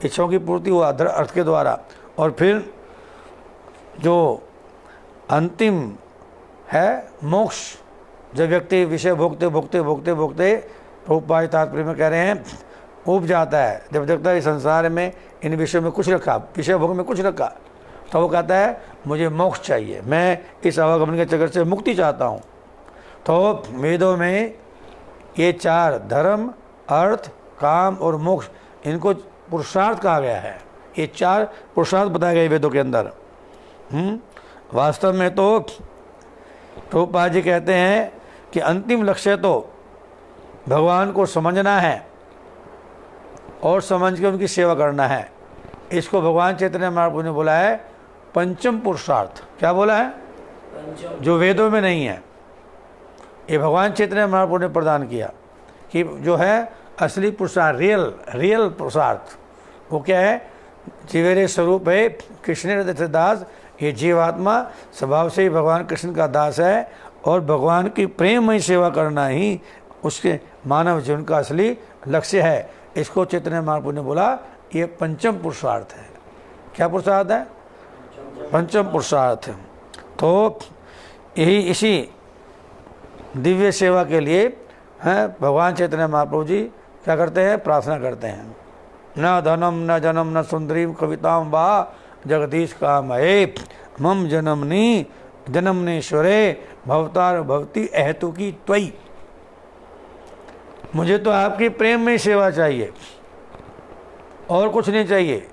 इच्छाओं की पूर्ति हुआ अर्थ के द्वारा। और फिर जो अंतिम है मोक्ष, जब व्यक्ति विषय भोगते भोगते भोगते भोगते प्रभुपाद तात्पर्य में कह रहे हैं उब जाता है, जब देखता है इस संसार में इन विषयों में कुछ रखा, विषय भोग में कुछ रखा, तो वो कहता है मुझे मोक्ष चाहिए, मैं इस आवागमन के चक्कर से मुक्ति चाहता हूँ। तो वेदों में ये चार धर्म, अर्थ, काम और मोक्ष, इनको पुरुषार्थ कहा गया है। ये चार पुरुषार्थ बताए गए वेदों के अंदर। वास्तव में तो प्रभुपाद जी कहते हैं कि अंतिम लक्ष्य तो भगवान को समझना है और समझ के उनकी सेवा करना है। इसको भगवान चैतन्य महाप्रभु ने बोला है पंचम पुरुषार्थ। क्या बोला है? जो वेदों में नहीं है, ये भगवान चैतन्य महाप्रभु ने प्रदान किया कि जो है असली पुरुषार्थ, रियल पुरुषार्थ वो क्या है? जीवेरे स्वरूप है कृष्ण दास। ये जीवात्मा स्वभाव से ही भगवान कृष्ण का दास है और भगवान की प्रेममय सेवा करना ही उसके मानव जीवन का असली लक्ष्य है। इसको चैतन्य महाप्रभु ने बोला ये पंचम पुरुषार्थ है। क्या पुरुषार्थ है? पंचम पुरुषार्थ। तो यही इसी दिव्य सेवा के लिए हैं भगवान चैतन्य महाप्रभु जी क्या करते हैं? प्रार्थना करते हैं। न धनम न जनम न सुंदरीम कविताम वा जगदीश कामये मम जनमनेश्वरे भवतार भवती अहेतु की त्वयि। मुझे तो आपकी प्रेम में सेवा चाहिए और कुछ नहीं चाहिए,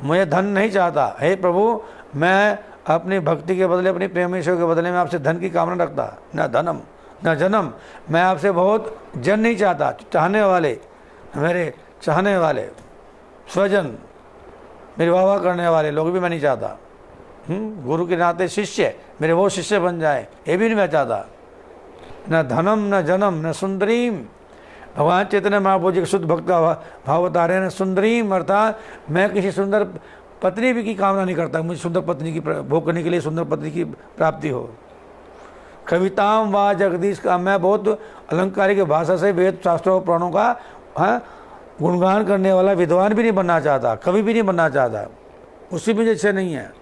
मुझे धन नहीं चाहता। हे प्रभु, मैं अपनी भक्ति के बदले, अपनी प्रेम सेवा के बदले में आपसे धन की कामना रखता, न धनम न जन्म। मैं आपसे बहुत जन नहीं चाहता, चाहने वाले, मेरे चाहने वाले स्वजन, मेरे वाह करने वाले लोग भी मैं नहीं चाहता। गुरु के नाते शिष्य, मेरे वो शिष्य बन जाए, ये भी नहीं मैं चाहता। न धनम न जन्म न सुंदरीम। भगवान चैतन्य महाप्रभु जी के शुद्ध भक्त का भाव बता रहे हैं। सुंदरीम अर्थात मैं किसी सुंदर पत्नी भी की कामना नहीं करता, मुझे सुंदर पत्नी की भोग करने के लिए सुंदर पत्नी की प्राप्ति हो। कविताम व जगदीश का, मैं बहुत अलंकारिक भाषा से वेद शास्त्रों पुराणों का गुणगान करने वाला विद्वान भी नहीं बनना चाहता, कवि भी नहीं बनना चाहता, उससे भी अच्छे नहीं है।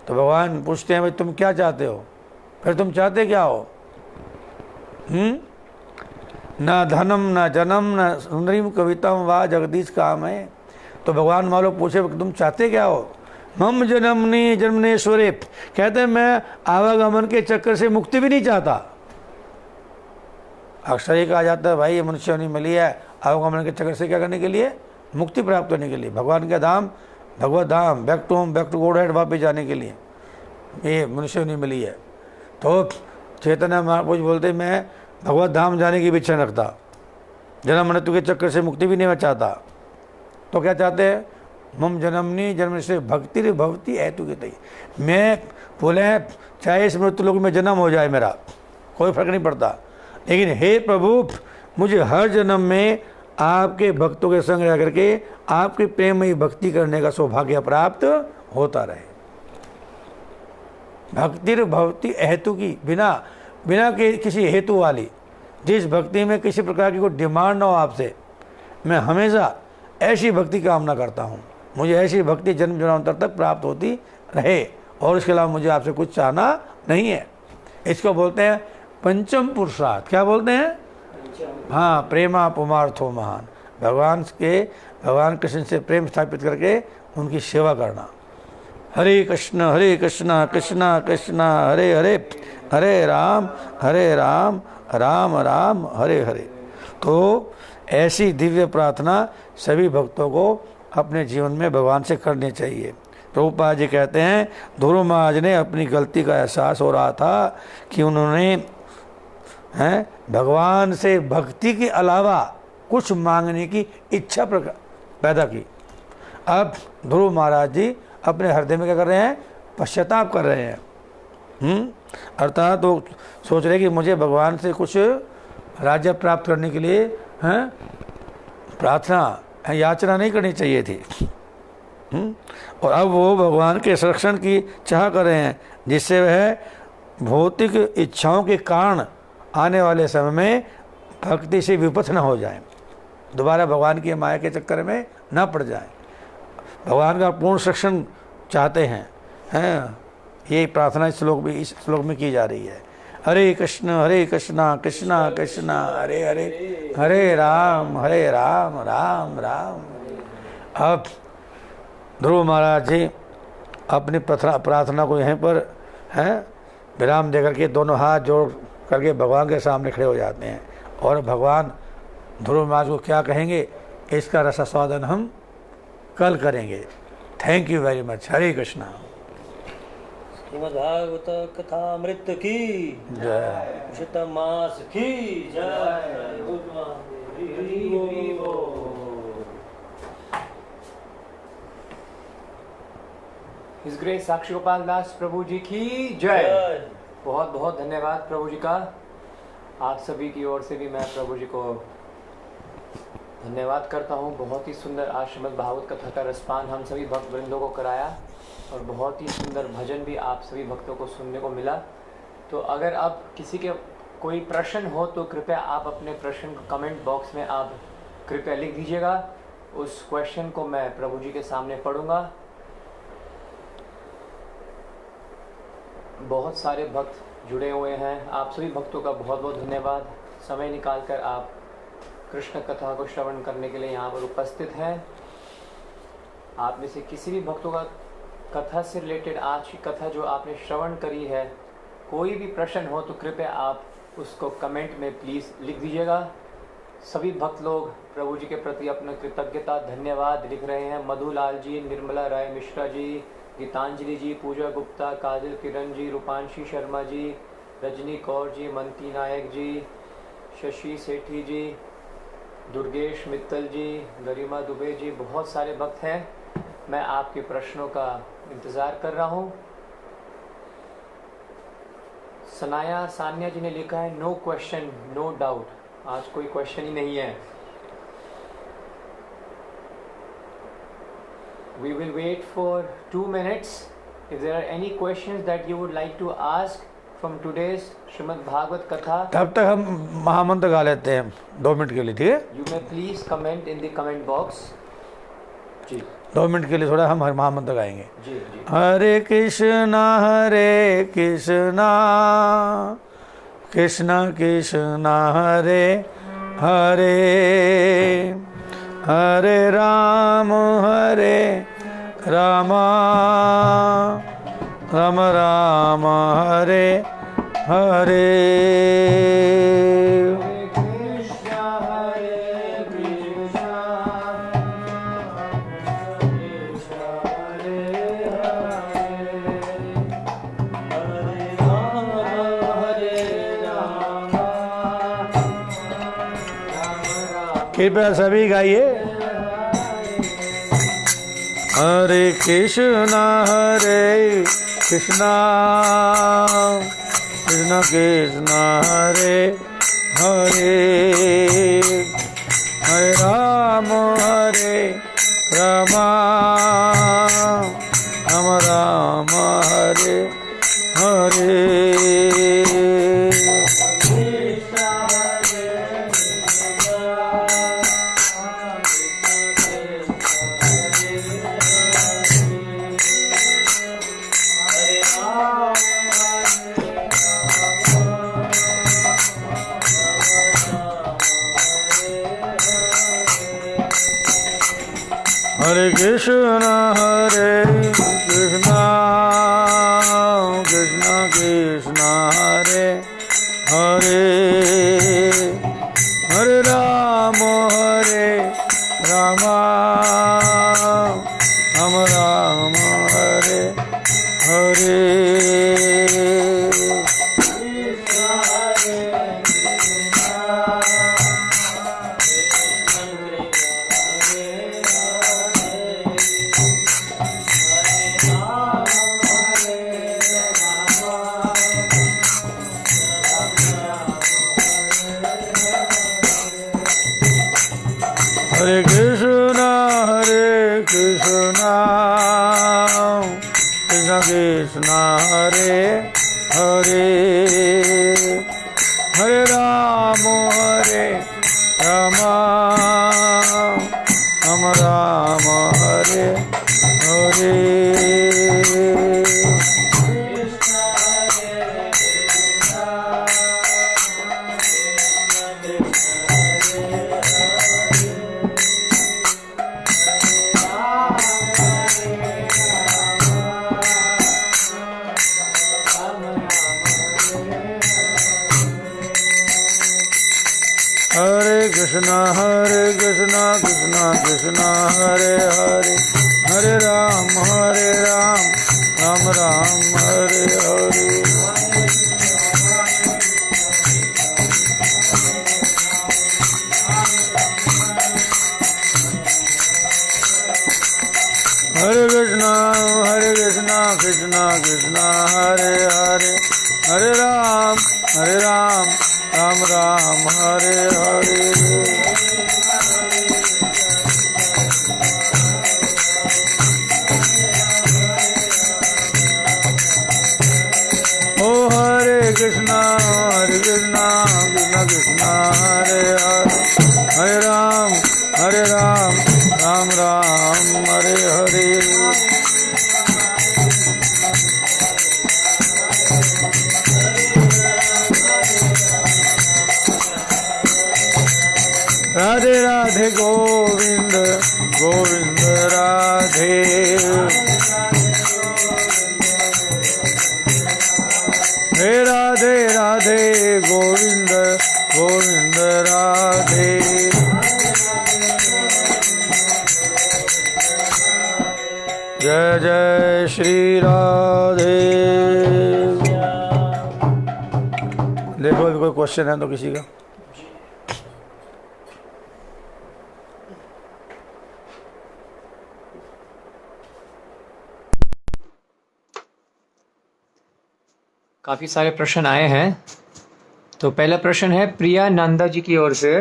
तो भगवान पूछते हैं भाई तुम क्या चाहते हो? फिर तुम चाहते क्या हो? न धनम न जन्म न सुंदरीम कविताम वा जगदीश काम है। तो भगवान मालो पूछे तुम चाहते क्या हो? मम जन्मनेश्वरे, कहते हैं मैं आवागमन के चक्कर से मुक्ति भी नहीं चाहता। अक्सर ही कहा जाता है भाई ये मनुष्य नहीं मिली है आवागमन के चक्कर से क्या करने के लिए? मुक्ति प्राप्त करने के लिए, भगवान के धाम, भगवत धाम, back to home, back to Godhead, वापस जाने के लिए ये मनुष्य नहीं मिली है। तो चैतन्य महाप्रभु बोलते मैं भगवत धाम जाने की भी इच्छा रखता, जन्म मृत्यु के चक्कर से मुक्ति भी नहीं मैं चाहता। तो क्या चाहते हैं? मम जन्मनी जन्म से भक्ति भवती हेतु की तई। मैं बोले चाहे इस मृत्यु लोक में जन्म हो जाए मेरा कोई फर्क नहीं पड़ता, लेकिन हे प्रभु मुझे हर जन्म में आपके भक्तों के संग रह करके आपकी प्रेममयी भक्ति करने का सौभाग्य प्राप्त होता रहे। भक्ति भवती हेतु की, बिना के किसी हेतु वाली, जिस भक्ति में किसी प्रकार की कोई डिमांड ना हो आपसे, मैं हमेशा ऐसी भक्ति की कामना करता हूँ। मुझे ऐसी भक्ति जन्म जन्मांतर तक प्राप्त होती रहे और इसके अलावा मुझे आपसे कुछ चाहना नहीं है। इसको बोलते हैं पंचम पुरुषार्थ। क्या बोलते हैं? हाँ, प्रेमा पुमार्थो महान। भगवान कृष्ण से प्रेम स्थापित करके उनकी सेवा करना। हरे कृष्ण कृष्ण कृष्ण हरे हरे, हरे राम राम राम हरे हरे। तो ऐसी दिव्य प्रार्थना सभी भक्तों को अपने जीवन में भगवान से करनी चाहिए। प्रभुपाद जी कहते हैं, ध्रुव महाराज ने अपनी गलती का एहसास हो रहा था कि उन्होंने भगवान से भक्ति के अलावा कुछ मांगने की इच्छा पैदा की। अब ध्रुव महाराज जी अपने हृदय में क्या कर रहे हैं? पश्चाताप कर रहे हैं। अर्थात तो सोच रहे कि मुझे भगवान से कुछ राज्य प्राप्त करने के लिए प्रार्थना याचना नहीं करनी चाहिए थी। और अब वो भगवान के संरक्षण की चाह कर रहे हैं, जिससे वह भौतिक इच्छाओं के कारण आने वाले समय में भक्ति से विपथ न हो जाए, दोबारा भगवान की माया के चक्कर में न पड़ जाए, भगवान का पूर्ण संरक्षण चाहते हैं। ये प्रार्थना इस श्लोक में की जा रही है। हरे कृष्ण कृष्ण कृष्ण हरे हरे, हरे राम राम राम। अब ध्रुव महाराज जी अपनी प्रार्थना को यहीं पर विराम देकर के दोनों हाथ जोड़ करके भगवान के सामने खड़े हो जाते हैं और भगवान ध्रुव महाराज को क्या कहेंगे, इसका रसास्वादन हम कल करेंगे। Thank you very much. Hare Krishna. Shrimad Bhagavat कथामृत की जय, उषित मास की जय। हिज ग्रेस साक्षी गोपाल दास प्रभु जी की जय। बहुत बहुत धन्यवाद प्रभु जी का। आप सभी की ओर से भी मैं प्रभु जी को धन्यवाद करता हूँ। बहुत ही सुंदर आज श्रीमद् भागवत कथा का रसपान हम सभी भक्त वृंदों को कराया और बहुत ही सुंदर भजन भी आप सभी भक्तों को सुनने को मिला। तो अगर अब किसी के कोई प्रश्न हो तो कृपया आप अपने प्रश्न को कमेंट बॉक्स में आप कृपया लिख दीजिएगा। उस क्वेश्चन को मैं प्रभु जी के सामने पढ़ूंगा। बहुत सारे भक्त जुड़े हुए हैं, आप सभी भक्तों का बहुत बहुत धन्यवाद। समय निकालकर आप कृष्ण कथा को श्रवण करने के लिए यहाँ पर उपस्थित हैं। आप में से किसी भी भक्तों का कथा से रिलेटेड आज की कथा जो आपने श्रवण करी है, कोई भी प्रश्न हो तो कृपया आप उसको कमेंट में प्लीज़ लिख दीजिएगा। सभी भक्त लोग प्रभु जी के प्रति अपना कृतज्ञता धन्यवाद लिख रहे हैं। मधुलाल जी, निर्मला राय मिश्रा जी, गीतांजलि जी, पूजा गुप्ता, काजल किरण जी, रूपांशी शर्मा जी, रजनी कौर जी, मंती नायक जी, शशि सेठी जी, दुर्गेश मित्तल जी, गरिमा दुबे जी, बहुत सारे भक्त हैं। मैं आपके प्रश्नों का इंतज़ार कर रहा हूँ। सनाया सान्या जी ने लिखा है नो क्वेश्चन नो डाउट। आज कोई क्वेश्चन ही नहीं है। We will wait for 2 minutes. If there are any questions that you would like to ask from today's Srimad Bhagavad Katha, तब तक हम महामंत्र गा लेते हैं 2 मिनट के लिए, ठीक है? you may please comment in the comment box. जी 2 मिनट के लिए थोड़ा हम महामंत्र गाएंगे। जी जी। हरे कृष्णा कृष्ण कृष्ण हरे हरे, हरे राम राम राम हरे हरे। कृपया सभी गाइए। हरे कृष्णा कृष्ण कृष्ण हरे हरे, हरे राम राम राम हरे हरे। हरे कृष्ण कृष्ण कृष्ण हरे हरे, हरे राम राम राम हरे हरे। हरे कृष्ण कृष्ण कृष्ण हरे हरे, हरे राम राम राम हरे हरे। हरे कृष्ण कृष्ण कृष्ण हरे हरे, हरे राम राम राम हरे हरे। हरे कृष्ण कृष्ण कृष्ण हरे हरे, हरे राम राम राम हरे हरे। ओ हरे कृष्ण कृष्ण कृष्ण हरे हरे, हरे राम राम राम हरे हरे। राधे राधे गोविंद गोविंद राधे, हे राधे राधे गोविंद गोविंद राधे। जय जय श्री राधे। देखो कोई क्वेश्चन है तो किसी का? काफ़ी सारे प्रश्न आए हैं। तो पहला प्रश्न है प्रिया नंदा जी की ओर से।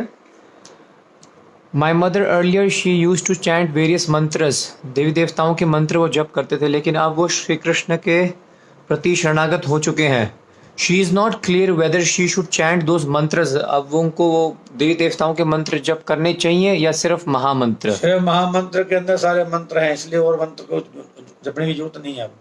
My mother earlier she use to chant various mantras, देवी देवताओं के मंत्र वो जप करते थे, लेकिन अब वो श्री कृष्ण के प्रति शरणागत हो चुके हैं। She is not clear whether she should chant those मंत्रस। अब वो उनको वो देवी देवताओं के मंत्र जप करने चाहिए या सिर्फ महामंत्र? सिर्फ महामंत्र के अंदर सारे मंत्र हैं, इसलिए और मंत्र को जपने की जरूरत नहीं है।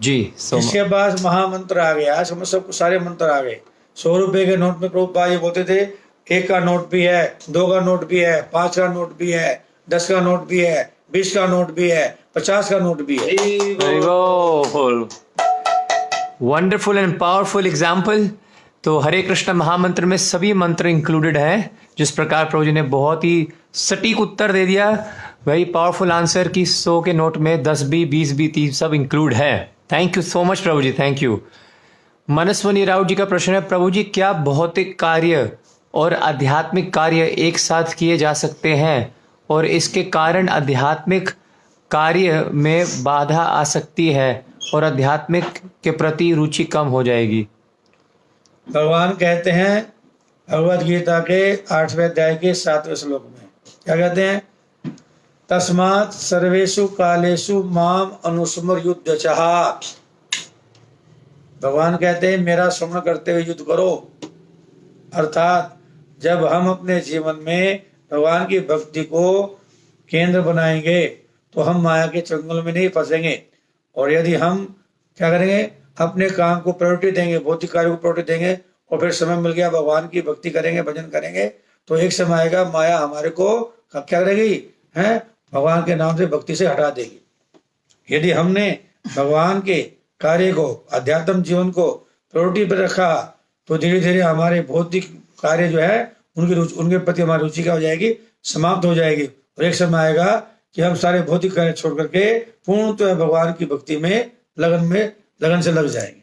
जी इसके बाद महामंत्र आ गया, समझ सबको सारे मंत्र आ गए। 100 रुपए के नोट में प्रभुपाद ये बोलते थे 1 का नोट भी है, 2 का नोट भी है, 5 का नोट भी है, 10 का नोट भी है, 20 का नोट भी है, 50 का नोट भी है। Wonderful and powerful example. तो हरे कृष्ण महामंत्र में सभी मंत्र इंक्लूडेड है। जिस प्रकार प्रभु जी ने बहुत ही सटीक उत्तर दे दिया, वही पावरफुल आंसर की 100 के नोट में 10 भी, 20 भी, 30 सब इंक्लूड है। Thank you so much Prabhu ji, thank you. Manaswini Raut ji का प्रश्न है, प्रभु जी क्या भौतिक कार्य और आध्यात्मिक कार्य एक साथ किए जा सकते हैं और इसके कारण आध्यात्मिक कार्य में बाधा आ सकती है और आध्यात्मिक के प्रति रुचि कम हो जाएगी? भगवान कहते हैं भगवद गीता के 8वें अध्याय के 7वें श्लोक में, क्या कहते हैं? तस्मात् सर्वेषु कालेषु माम अनुस्मर युद्ध चाह। भगवान कहते हैं मेरा स्मरण करते हुए युद्ध करो। अर्थात जब हम अपने जीवन में भगवान की भक्ति को केंद्र बनाएंगे तो हम माया के चंगुल में नहीं फंसेंगे। और यदि हम क्या करेंगे, अपने काम को प्रायोरिटी देंगे, भौतिक कार्य को प्रायोरिटी देंगे और फिर समय मिल गया भगवान की भक्ति करेंगे, भजन करेंगे, तो एक समय आएगा माया हमारे को क्या करेगी है भगवान के नाम से भक्ति से हटा देगी। यदि हमने भगवान के कार्य को, अध्यात्म जीवन को प्रायोरिटी पर रखा तो धीरे धीरे हमारे भौतिक कार्य जो है उनके प्रति हमारी रुचि क्या हो जाएगी, समाप्त हो जाएगी। और एक समय आएगा कि हम सारे भौतिक कार्य छोड़ करके पूर्णतः भगवान की भक्ति में लगन से लग जाएंगे।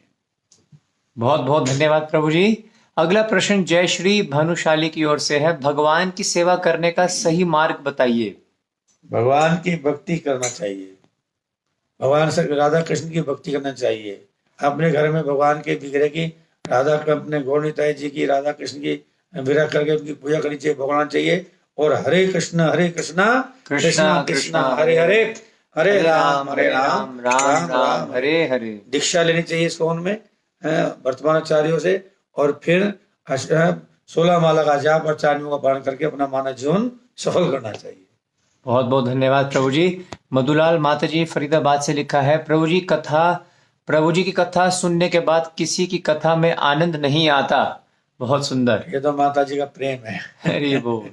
बहुत बहुत धन्यवाद प्रभु जी। अगला प्रश्न जय श्री भानुशाली की ओर से है, भगवान की सेवा करने का सही मार्ग बताइए। भगवान की भक्ति करना चाहिए, भगवान से राधा कृष्ण की भक्ति करना चाहिए। अपने घर में भगवान के विग्रह की, राधा अपने गौरनिताई जी की, राधा कृष्ण की विग्रह करके उनकी पूजा करनी चाहिए, भगवान चाहिए। और हरे कृष्णा कृष्णा कृष्णा हरे हरे, हरे राम राम राम हरे हरे। दीक्षा लेनी चाहिए सोन में वर्तमान आचार्यों से, और फिर 16 माला का जाप और 4 का पालन करके अपना मानव जीवन सफल करना चाहिए। बहुत बहुत धन्यवाद प्रभु जी। मधुलाल माता जी फरीदाबाद से लिखा है, प्रभु जी की कथा सुनने के बाद किसी की कथा में आनंद नहीं आता। बहुत सुंदर, ये तो माता जी का प्रेम है। हरि बोल।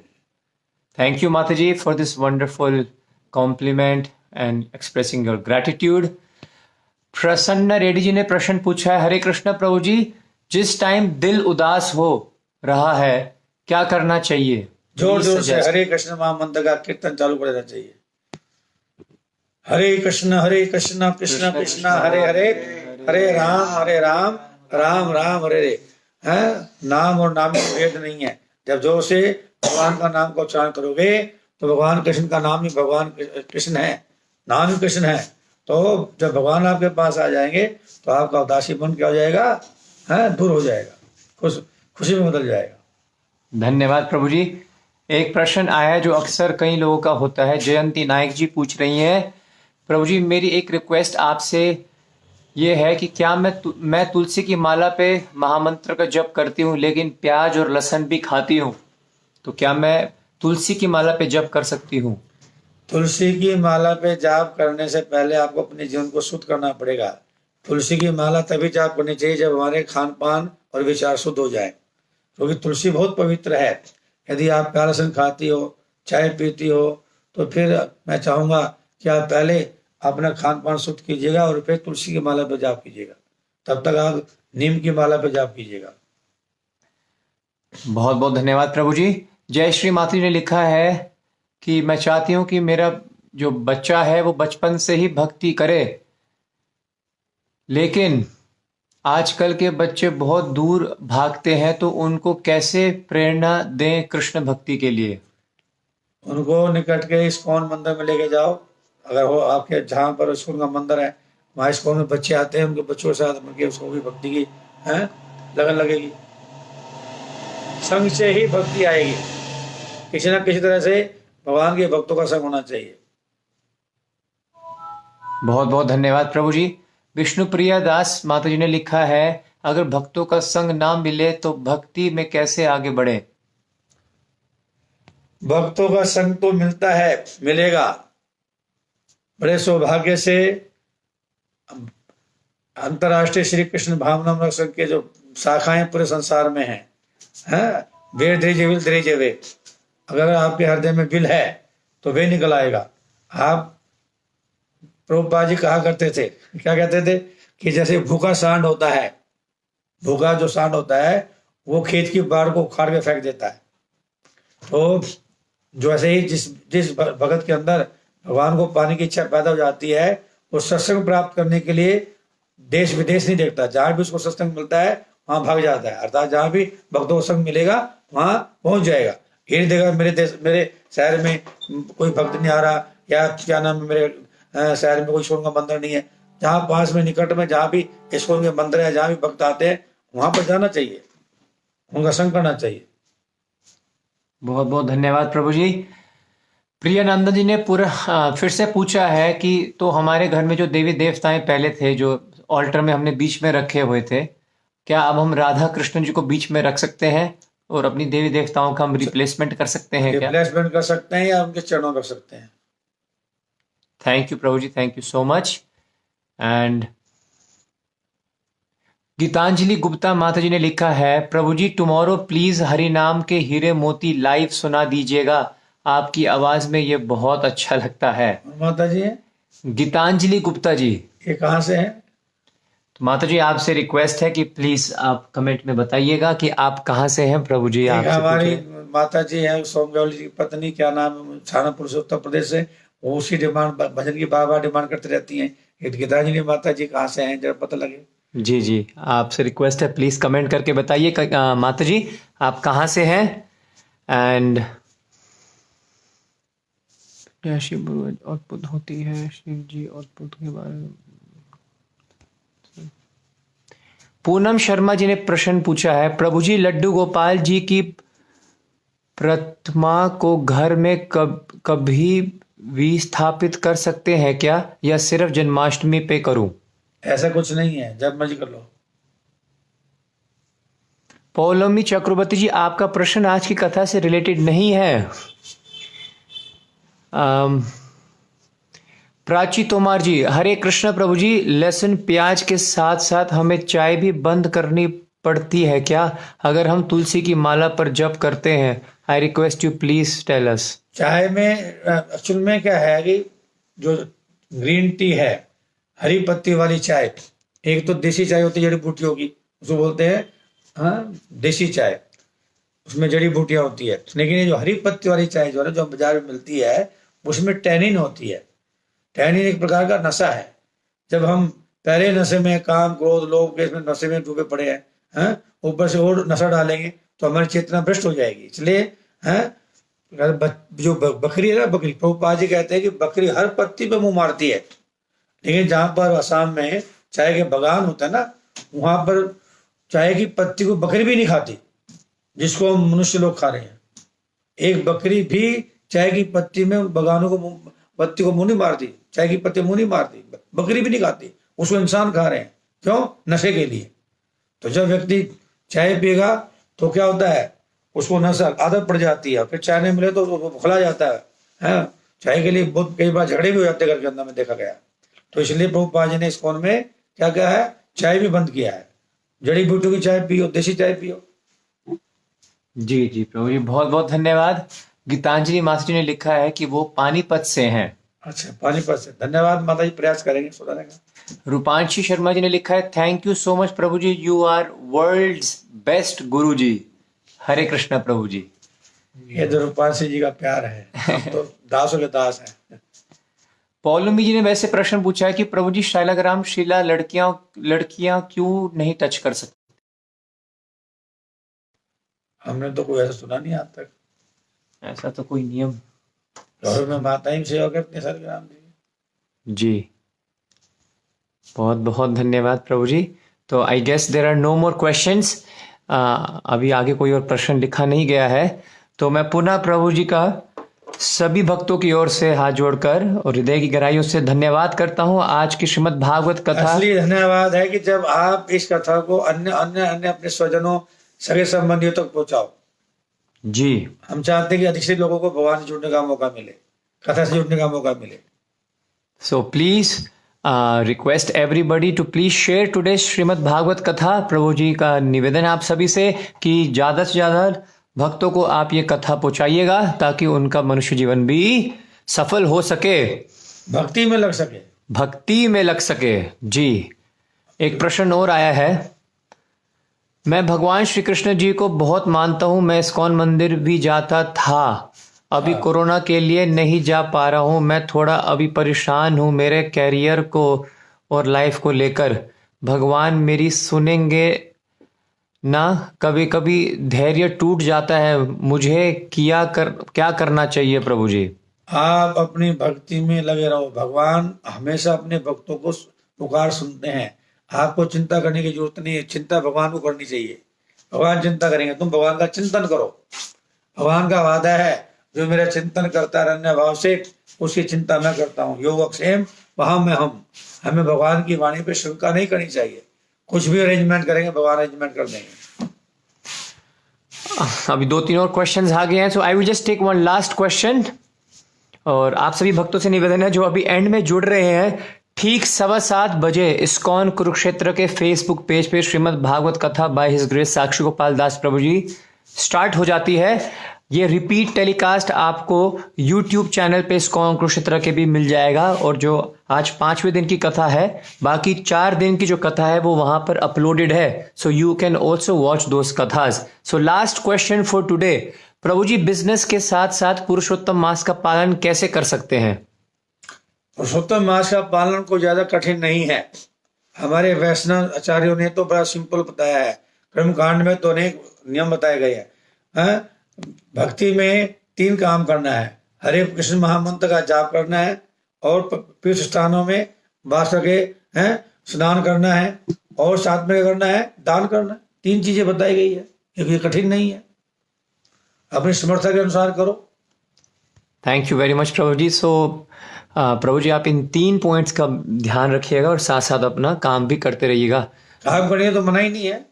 Thank you Mata ji for this wonderful compliment and expressing your gratitude. Prasanna Reddy जी ने प्रश्न पूछा है, हरे कृष्ण प्रभु जी, जिस टाइम दिल उदास हो रहा है क्या करना चाहिए? जोर जोर से हरे कृष्ण महामंत्र का कीर्तन चालू कर देना चाहिए। हरे कृष्ण कृष्ण कृष्ण हरे हरे, हरे राम राम राम हरे हरे। नाम और नाम में भेद नहीं है। जब जोर से भगवान का नाम का उच्चारण करोगे तो भगवान कृष्ण का नाम ही भगवान कृष्ण है, नाम ही कृष्ण है। तो जब भगवान आपके पास आ जाएंगे तो आपका उदासीपन क्या हो जाएगा, दूर हो जाएगा, खुशी में बदल जाएगा। धन्यवाद प्रभु जी। एक प्रश्न आया जो अक्सर कई लोगों का होता है। जयंती नायक जी पूछ रही हैं, प्रभु जी मेरी एक रिक्वेस्ट आपसे ये है कि क्या मैं तुलसी की माला पे महामंत्र का जप करती हूँ लेकिन प्याज और लहसुन भी खाती हूँ, तो क्या मैं तुलसी की माला पे जप कर सकती हूँ? तुलसी की माला पे जाप करने से पहले आपको अपने जीवन को शुद्ध करना पड़ेगा। तुलसी की माला तभी जाप करनी चाहिए जब हमारे खान पान और विचार शुद्ध हो जाए, क्योंकि तुलसी बहुत पवित्र है। यदि आप प्याज लहसुन खाती हो, चाय पीती हो, तो फिर मैं चाहूंगा कि आप पहले अपना खान पान शुद्ध कीजिएगा और फिर तुलसी की माला पे जाप कीजिएगा। तब तक आप नीम की माला पे जाप कीजिएगा। बहुत बहुत धन्यवाद प्रभु जी। जय श्री माता जी ने लिखा है कि मैं चाहती हूँ कि मेरा जो बच्चा है वो बचपन से ही भक्ति करे, लेकिन आजकल के बच्चे बहुत दूर भागते हैं, तो उनको कैसे प्रेरणा दें कृष्ण भक्ति के लिए? उनको निकट के इस्कॉन मंदिर में लेके जाओ। अगर वो आपके जहाँ पर इस्कॉन का मंदिर है वहाँ इस्कॉन में बच्चे आते हैं, उनके बच्चों के साथ उनके उसको भी भक्ति की लगन लगेगी। संग से ही भक्ति आएगी। किसी न किसी तरह से भगवान के भक्तों का संग होना चाहिए। बहुत बहुत धन्यवाद प्रभु जी। विष्णुप्रिया दास माता जी ने लिखा है, अगर भक्तों का संग ना मिले तो भक्ति में कैसे आगे बढ़े? भक्तों का संग तो मिलता है, मिलेगा। बड़े सौभाग्य से अंतर्राष्ट्रीय श्री कृष्ण भावनामृत संघ के जो शाखाएं पूरे संसार में हैं, वे धीरे वे, अगर आपके हृदय में बिल है तो वे निकल आएगा। आप प्रभुपाद जी कहा करते थे, क्या कहते थे कि जैसे भूखा सांड होता है, भूखा जो सांड होता है वो खेत की बाढ़ को उखाड़ के फेंक देता है। तो जो ऐसे ही जिस भगत के अंदर भगवान को पाने की इच्छा पैदा हो जाती है, वो सत्संग प्राप्त करने के लिए देश विदेश नहीं देखता, जहां भी उसको सत्संग मिलता है वहां भाग जाता है। अर्थात जहां भी भक्तों को संग मिलेगा वहां पहुंच जाएगा। ये नहीं देगा मेरे शहर में कोई भक्त नहीं आ रहा, या क्या नाम है मेरे शहर में कोई इस्कॉन का मंदिर नहीं है। जहाँ पास में निकट में जहाँ भी इस्कॉन के मंदिर है, जहाँ भी भक्त आते हैं वहां पर जाना चाहिए, उनका संग करना चाहिए। बहुत बहुत धन्यवाद प्रभु जी। प्रियानंद जी ने फिर से पूछा है कि तो हमारे घर में जो देवी देवताएं पहले थे, जो ऑल्टर में हमने बीच में रखे हुए थे, क्या अब हम राधा कृष्ण जी को बीच में रख सकते हैं और अपनी देवी देवताओं का हम रिप्लेसमेंट कर सकते हैं? क्या रिप्लेसमेंट कर सकते हैं या उनके चरणों रख सकते हैं। थैंक यू प्रभु जी, thank you so much. And Geetanjali Gupta माता जी ने लिखा है, प्रभु जी टुमारो प्लीज हरि नाम के हीरे मोती लाइव सुना दीजिएगा, आपकी आवाज में ये बहुत अच्छा लगता है। माता जी हैं? गीतांजलि गुप्ता जी। ये कहाँ से हैं? तो माता जी आपसे रिक्वेस्ट है कि प्लीज आप कमेंट में बताइएगा कि आप कहाँ से हैं। प्रभु जी एक आपसे हमारी पूछे। माता जी हैं सोमगौली जी की पत्नी, क्या नाम है, छानापुर से, उत्तर प्रदेश से। वो उसी डिमांड, भजन की बार बार डिमांड करती रहती हैं। गीतांजलि माता जी कहाँ से हैं, जरा पता लगे। जी जी, आपसे रिक्वेस्ट है प्लीज कमेंट करके बताइए माता जी आप कहाँ से हैं। एंड क्या शिव अद्भुत होती है, शिव जी अद्भुत के बारे में। पूनम शर्मा जी ने प्रश्न पूछा है, प्रभु जी लड्डू गोपाल जी की प्रतिमा को घर में कभी भी स्थापित कर सकते हैं क्या, या सिर्फ जन्माष्टमी पे करूं? ऐसा कुछ नहीं है, जब मर्जी कर लो। पौलोमी चक्रवर्ती जी आपका प्रश्न आज की कथा से रिलेटेड नहीं है। प्राची तोमार जी, हरे कृष्ण प्रभु जी, लहसुन प्याज के साथ साथ हमें चाय भी बंद करनी पड़ती है क्या, अगर हम तुलसी की माला पर जप करते हैं? I request you please tell us. चाय में एक्चुअल में क्या है कि जो ग्रीन टी है, हरी पत्ती वाली चाय, एक तो देसी चाय होती है जड़ी बूटियों की, उसको बोलते हैं हाँ देसी चाय, उसमें जड़ी बूटियां होती है। लेकिन ये जो हरी पत्ती वाली चाय जो है, जो बाजार में मिलती है, उसमें टैनिन होती है। टैनिन एक प्रकार का नशा है। जब हम पहले नशे में, काम क्रोध लोग के इसमें नशे में डूबे पड़े हैं, ऊपर से और नशा डालेंगे तो हमारी चेतना भ्रष्ट हो जाएगी। इसलिए जो बकरी है ना, बकरी, प्रभुपाद जी कहते हैं कि बकरी हर पत्ती पे मुंह मारती है, लेकिन जहां पर असम में चाय के बागान होता है ना, वहां पर चाय की पत्ती को बकरी भी नहीं खाती, जिसको हम मनुष्य लोग खा रहे हैं। एक बकरी भी चाय की पत्ती में बागानों को पत्ती को मुंह नहीं मारती, चाय की पत्ती मुंह नहीं मारती, बकरी भी नहीं खाती, उसको इंसान खा रहे हैं। क्यों? नशे के लिए। तो जब व्यक्ति चाय पिएगा तो क्या होता है, उसको नशा आदत पड़ जाती है, फिर चाय नहीं मिले तो वो बुखला जाता है। चाय के लिए बहुत कई बार झगड़े भी हो जाते हैं घर के अंदर में, देखा गया। तो इसलिए प्रभुपाद जी ने इस कौन में क्या कहा है, चाय भी बंद किया है। जड़ी बूटियों की चाय पियो, देसी चाय पियो। जी जी प्रभु जी, बहुत बहुत धन्यवाद। गीतांजलि माता जी ने लिखा है कि वो पानीपत से हैं। अच्छा, पानीपत से, धन्यवाद माता जी, प्रयास करेंगे सुधारने का। रूपांशी शर्मा जी ने लिखा है, थैंक यू सो मच प्रभु जी, you are world's best guru जी। हरे कृष्णा प्रभु जी। ये तो रूपांशी जी का प्यार है, हम तो दासों के दास हैं। पौलमी जी ने वैसे प्रश्न पूछा है कि प्रभु जी शाइलाग्राम शीला लड़कियां क्यों नहीं टच कर सकती? हमने तो कोई ऐसा सुना नहीं आज तक। ऐसा तो कोई नियम और में माता ही सेवा करते हैं शालिग्राम जी। बहुत बहुत धन्यवाद प्रभु जी। तो I guess there are no more questions. अभी आगे कोई और प्रश्न लिखा नहीं गया है, तो मैं पुनः प्रभु जी का सभी भक्तों की ओर से हाथ जोड़कर और हृदय की गहराइयों से धन्यवाद करता हूँ। आज की श्रीमद् भागवत कथा, असली धन्यवाद है कि जब आप इस कथा को अन्य अन्य अन्य अपने स्वजनों, सगे संबंधियों तक पहुंचाओ जी। हम चाहते हैं कि अधिक से लोगों को भगवान से जुड़ने का मौका मिले, कथा से जुड़ने का मौका मिले। So please request everybody to please share today Shrimad Bhagavat कथा। प्रभु जी का निवेदन आप सभी से कि ज्यादा से ज्यादा भक्तों को आप ये कथा पहुंचाइएगा, ताकि उनका मनुष्य जीवन भी सफल हो सके, भक्ति में लग सके, भक्ति में लग सके जी। एक प्रश्न और आया है, मैं भगवान श्री कृष्ण जी को बहुत मानता हूँ, मैं इस्कॉन मंदिर भी जाता था, अभी कोरोना के लिए नहीं जा पा रहा हूँ, मैं थोड़ा अभी परेशान हूँ मेरे कैरियर को और लाइफ को लेकर, भगवान मेरी सुनेंगे ना? कभी कभी धैर्य टूट जाता है, मुझे क्या करना चाहिए प्रभु जी? आप अपनी भक्ति में लगे रहो, भगवान हमेशा अपने भक्तों को पुकार सुनते हैं। आपको चिंता करने की जरूरत नहीं है, चिंता भगवान को करनी चाहिए। भगवान चिंता करेंगे, तुम भगवान का चिंतन करो। भगवान का वादा है, जो मेरा चिंतन करता है अन्य भाव से, उसकी चिंता मैं करता हूँ। यो अक्षेम वहां में हम, हमें भगवान की वाणी पे शंका नहीं करनी चाहिए। कुछ भी अरेंजमेंट करेंगे, भगवान अरेंजमेंट कर देंगे। अभी 2-3 और क्वेश्चंस आ गए हैं, so I will just take one last question. और आप सभी भक्तों से निवेदन है जो अभी एंड में जुड़ रहे हैं, ठीक 7:15 बजे इस्कॉन कुरुक्षेत्र के फेसबुक पेज पे श्रीमद् भागवत कथा by his grace Sakshi Gopal Das प्रभु जी स्टार्ट हो जाती है। ये रिपीट टेलीकास्ट आपको YouTube चैनल पे इस्कॉन कुरुक्षेत्र के भी मिल जाएगा, और जो आज 5वें दिन की कथा है, बाकी 4 दिन की जो कथा है वो वहां पर अपलोडेड है, so you can also watch those kathas. So last question for today, प्रभु जी बिजनेस के साथ साथ पुरुषोत्तम मास का पालन कैसे कर सकते हैं? पुरुषोत्तम मास का पालन को ज्यादा कठिन नहीं है। हमारे वैष्णव आचार्यों ने तो बड़ा सिंपल बताया है, कर्म कांड में तो अनेक नियम बताए गए हैं। भक्ति में 3 काम करना है, हरे कृष्ण महामंत्र का जाप करना है, और तीर्थ स्थानों में वास करके स्नान करना है, और साथ में करना है दान करना है। 3 चीजें बताई गई है, ये कठिन नहीं है, अपनी समर्था के अनुसार करो। थैंक यू वेरी मच प्रभु जी। सो प्रभु जी आप इन 3 पॉइंट्स का ध्यान रखिएगा और साथ साथ अपना काम भी करते रहिएगा। काम करने तो मना ही नहीं है।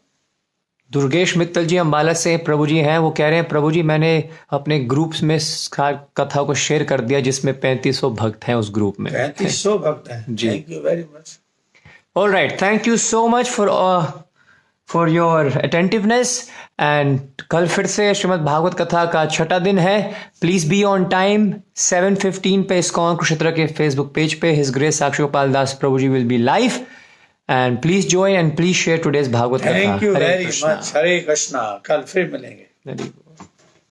दुर्गेश मित्तल जी अम्बाला से प्रभु जी हैं, वो कह रहे हैं प्रभु जी मैंने अपने ग्रुप्स में कथा को शेयर कर दिया जिसमें 3500 भक्त हैं उस ग्रुप में। 3500 भक्त हैं जी। Thank you very much. All right, thank you so much for your attentiveness. And कल फिर से श्रीमद् भागवत कथा का 6ठा दिन है। प्लीज बी ऑन टाइम 7:15 पे इस्कॉन कुरुक्षेत्र के फेसबुक पेज पे हिज ग्रेस साक्षी गोपाल दास प्रभु जी will be live, and please join and please share today's Bhagavad Katha. Thank you very much. Hare Krishna. कल फिर मिलेंगे।